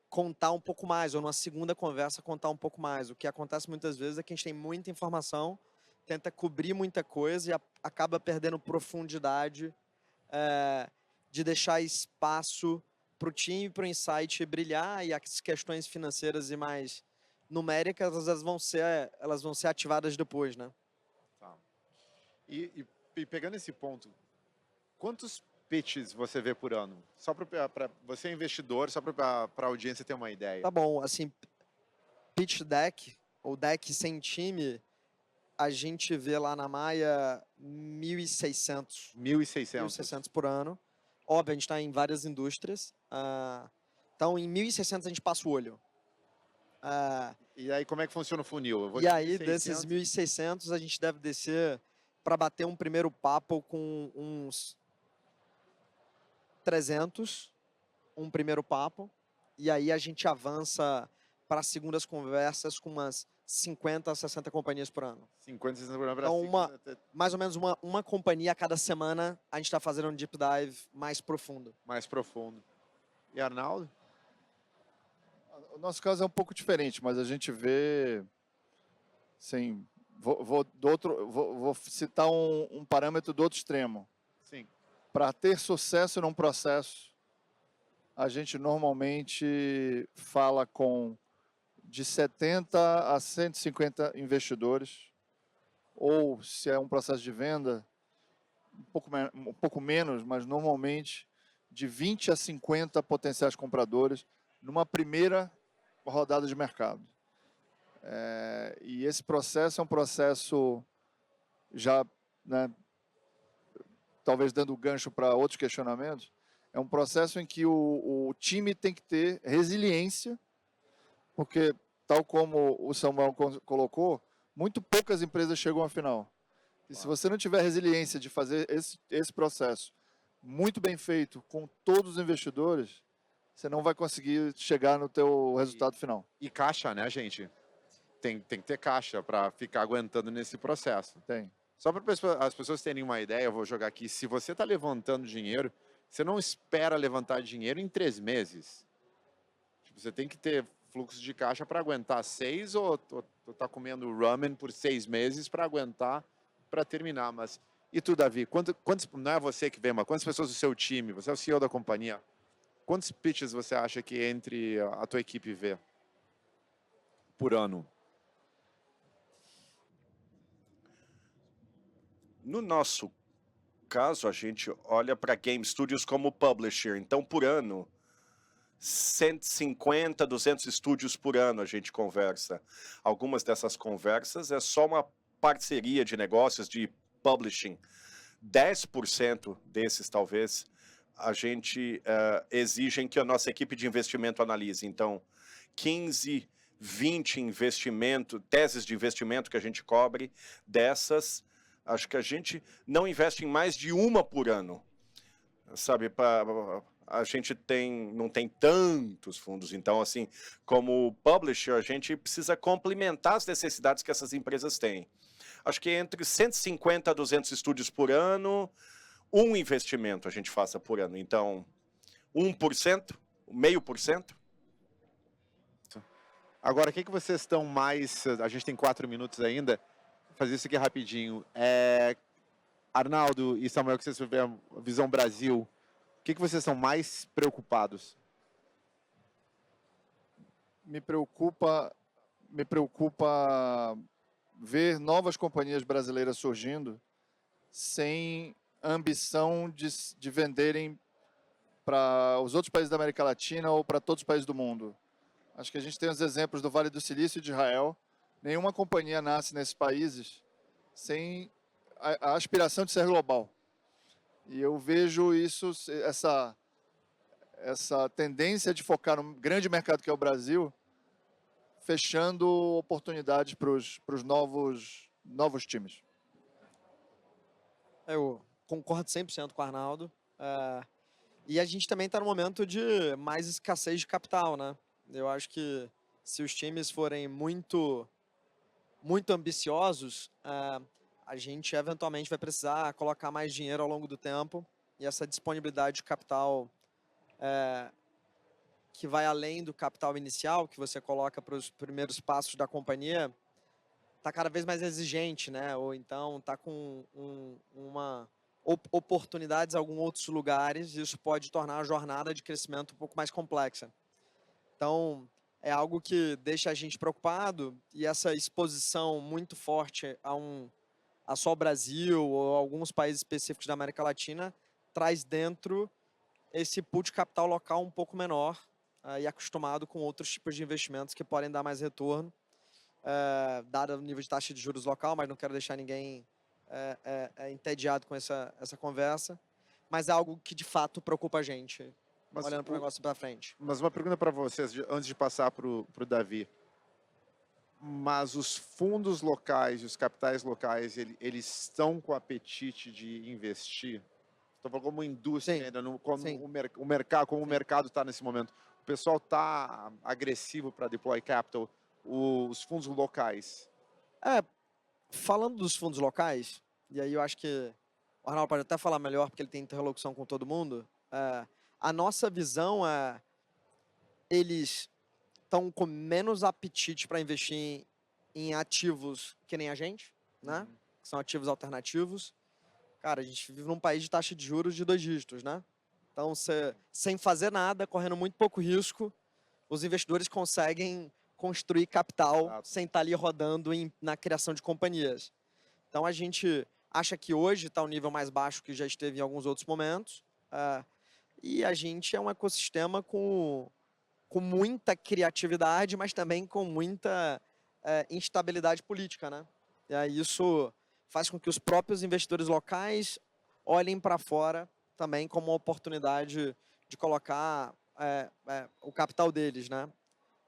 contar um pouco mais, ou numa segunda conversa, contar um pouco mais. O que acontece muitas vezes é que a gente tem muita informação, tenta cobrir muita coisa e acaba perdendo profundidade de deixar espaço para o time, para o insight brilhar, e as questões financeiras e mais numéricas, elas vão ser ativadas depois, né? Tá. E pegando esse ponto, quantos pitches você vê por ano? Só para você é investidor, só para a audiência ter uma ideia. Tá bom, assim, pitch deck, ou deck sem time, a gente vê lá na Maia 1.600. 1.600 por ano. Óbvio, a gente está em várias indústrias. Então, em 1.600 a gente passa o olho. E aí, como é que funciona o funil? E aí, desses 1.600, a gente deve descer para bater um primeiro papo com uns 300, um primeiro papo. E aí a gente avança para segundas conversas com umas 50 a 60 companhias por ano. 50, 60 por ano para Então, mais ou menos uma companhia a cada semana, a gente está fazendo um deep dive mais profundo. Mais profundo. E Arnaldo? O nosso caso é um pouco diferente, mas a gente vê, sim, vou citar um parâmetro do outro extremo. Sim. Para ter sucesso num processo, a gente normalmente fala com de 70 a 150 investidores, ou se é um processo de venda, um pouco menos, mas normalmente de 20 a 50 potenciais compradores numa primeira rodada de mercado. E esse processo é um processo já, né, talvez dando gancho para outros questionamentos, é um processo em que o time tem que ter resiliência, porque, tal como o Samuel colocou, muito poucas empresas chegam à final. E se você não tiver resiliência de fazer esse processo muito bem feito com todos os investidores, você não vai conseguir chegar no teu resultado final. E caixa, né, gente? Tem que ter caixa para ficar aguentando nesse processo. Tem. Só para as pessoas terem uma ideia, eu vou jogar aqui. Se você está levantando dinheiro, você não espera levantar dinheiro em 3 meses. Tipo, você tem que ter fluxo de caixa para aguentar 6 ou tá comendo ramen por 6 meses para aguentar, para terminar. Mas e tu, Davi? Quantos, não é você que vê, mas quantas pessoas do seu time? Você é o CEO da companhia. Quantos pitches você acha que entre a tua equipe vê por ano? No nosso caso, a gente olha para game studios como publisher. Então, por ano, 150, 200 estúdios por ano a gente conversa. Algumas dessas conversas é só uma parceria de negócios de publishing. 10% desses, talvez, a gente exigem que a nossa equipe de investimento analise. Então, 15, 20 teses de investimento que a gente cobre, dessas, acho que a gente não investe em mais de uma por ano. Sabe, a gente não tem tantos fundos, então, assim, como publisher, a gente precisa complementar as necessidades que essas empresas têm. Acho que entre 150 a 200 estúdios por ano, um investimento a gente faça por ano. Então, 1%, 0,5%. Agora, o que vocês estão mais... A gente tem 4 minutos ainda. Vou fazer isso aqui rapidinho. Arnaldo e Samuel, que vocês tiveram a Visão Brasil, o que vocês estão mais preocupados? Me preocupa ver novas companhias brasileiras surgindo sem ambição de venderem para os outros países da América Latina ou para todos os países do mundo. Acho que a gente tem os exemplos do Vale do Silício e de Israel. Nenhuma companhia nasce nesses países sem a aspiração de ser global. E eu vejo essa tendência de focar no grande mercado que é o Brasil, fechando oportunidades para os novos times. Eu concordo 100% com o Arnaldo. E a gente também está no momento de mais escassez de capital, né? Eu acho que se os times forem muito ambiciosos, a gente eventualmente vai precisar colocar mais dinheiro ao longo do tempo, e essa disponibilidade de capital que vai além do capital inicial que você coloca para os primeiros passos da companhia está cada vez mais exigente, né? Ou então está com oportunidades em alguns outros lugares, e isso pode tornar a jornada de crescimento um pouco mais complexa. Então, é algo que deixa a gente preocupado, e essa exposição muito forte a só o Brasil ou alguns países específicos da América Latina traz dentro esse pool de capital local um pouco menor e acostumado com outros tipos de investimentos que podem dar mais retorno, dado o nível de taxa de juros local, mas não quero deixar ninguém entediado com essa conversa, mas é algo que de fato preocupa a gente, olhando para o negócio para frente. Mas uma pergunta para vocês, antes de passar para o Davi. Mas os fundos locais e os capitais locais, eles estão com apetite de investir? Estou falando como indústria, Sim. ainda, como Sim. o mercado está nesse momento. O pessoal está agressivo para deploy capital, os fundos locais. Falando dos fundos locais, e aí eu acho que o Arnaldo pode até falar melhor, porque ele tem interlocução com todo mundo, a nossa visão eles estão com menos apetite para investir em ativos que nem a gente, né? Que são ativos alternativos. Cara, a gente vive num país de taxa de juros de 2 dígitos, né? Então, sem fazer nada, correndo muito pouco risco, os investidores conseguem construir capital sem estar ali rodando na criação de companhias. Então, a gente acha que hoje está um nível mais baixo que já esteve em alguns outros momentos, e a gente é um ecossistema com muita criatividade, mas também com muita instabilidade política, né? E aí isso faz com que os próprios investidores locais olhem para fora também como uma oportunidade de colocar o capital deles, né?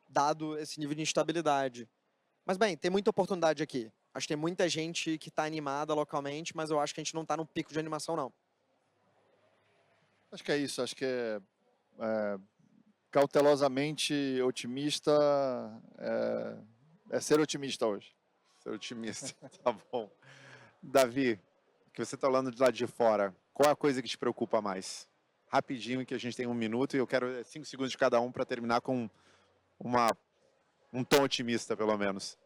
Dado esse nível de instabilidade. Mas, bem, tem muita oportunidade aqui. Acho que tem muita gente que está animada localmente, mas eu acho que a gente não está num pico de animação, não. Acho que é isso. Acho que cautelosamente otimista é ser otimista hoje. Ser otimista, tá bom. Davi, que você está falando de lá de fora, qual é a coisa que te preocupa mais? Rapidinho, que a gente tem 1 minuto e eu quero 5 segundos de cada um para terminar com um tom otimista, pelo menos.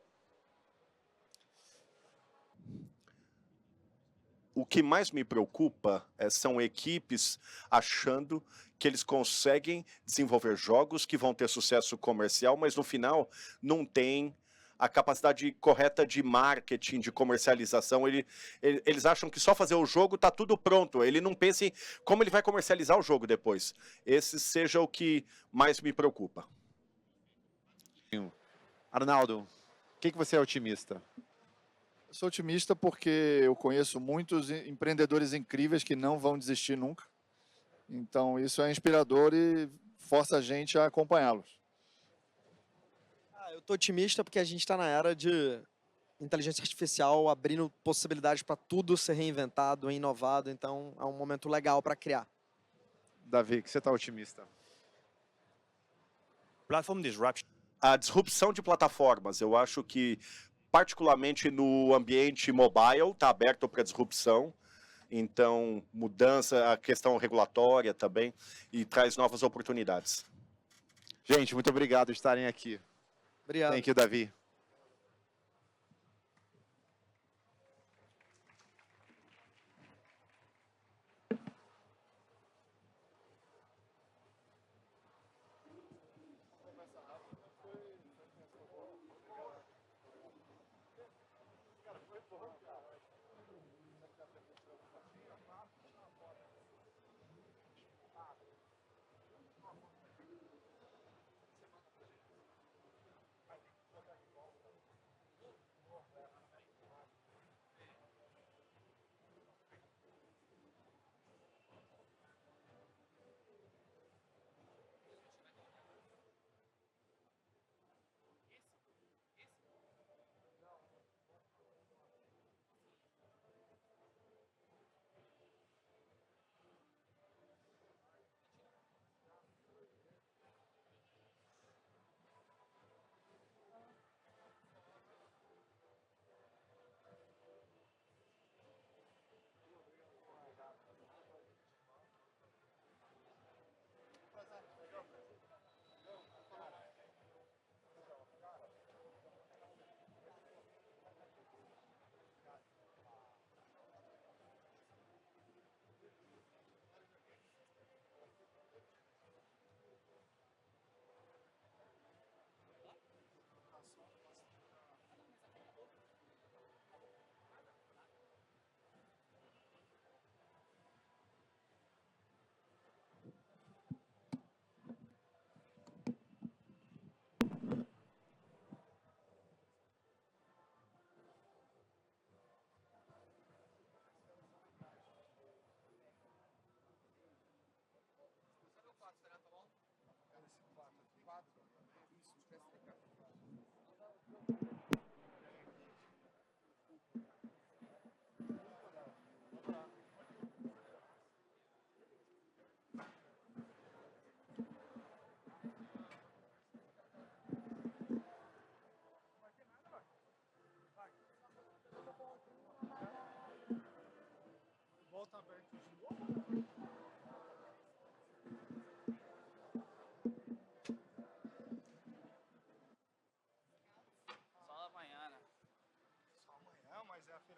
O que mais me preocupa são equipes achando que eles conseguem desenvolver jogos que vão ter sucesso comercial, mas no final não tem a capacidade correta de marketing, de comercialização. Eles acham que só fazer o jogo tá tudo pronto. Ele não pensa em como ele vai comercializar o jogo depois. Esse seja o que mais me preocupa. Arnaldo, o que você é otimista? Eu sou otimista porque eu conheço muitos empreendedores incríveis que não vão desistir nunca. Então, isso é inspirador e força a gente a acompanhá-los. Eu tô otimista porque a gente está na era de inteligência artificial abrindo possibilidades para tudo ser reinventado, inovado. Então, é um momento legal para criar. Davi, que você está otimista? Platform disruption. A disrupção de plataformas, eu acho que, particularmente no ambiente mobile, está aberto para disrupção. Então, mudança, a questão regulatória também, e traz novas oportunidades. Gente, muito obrigado por estarem aqui. Obrigado. Thank you, Davi.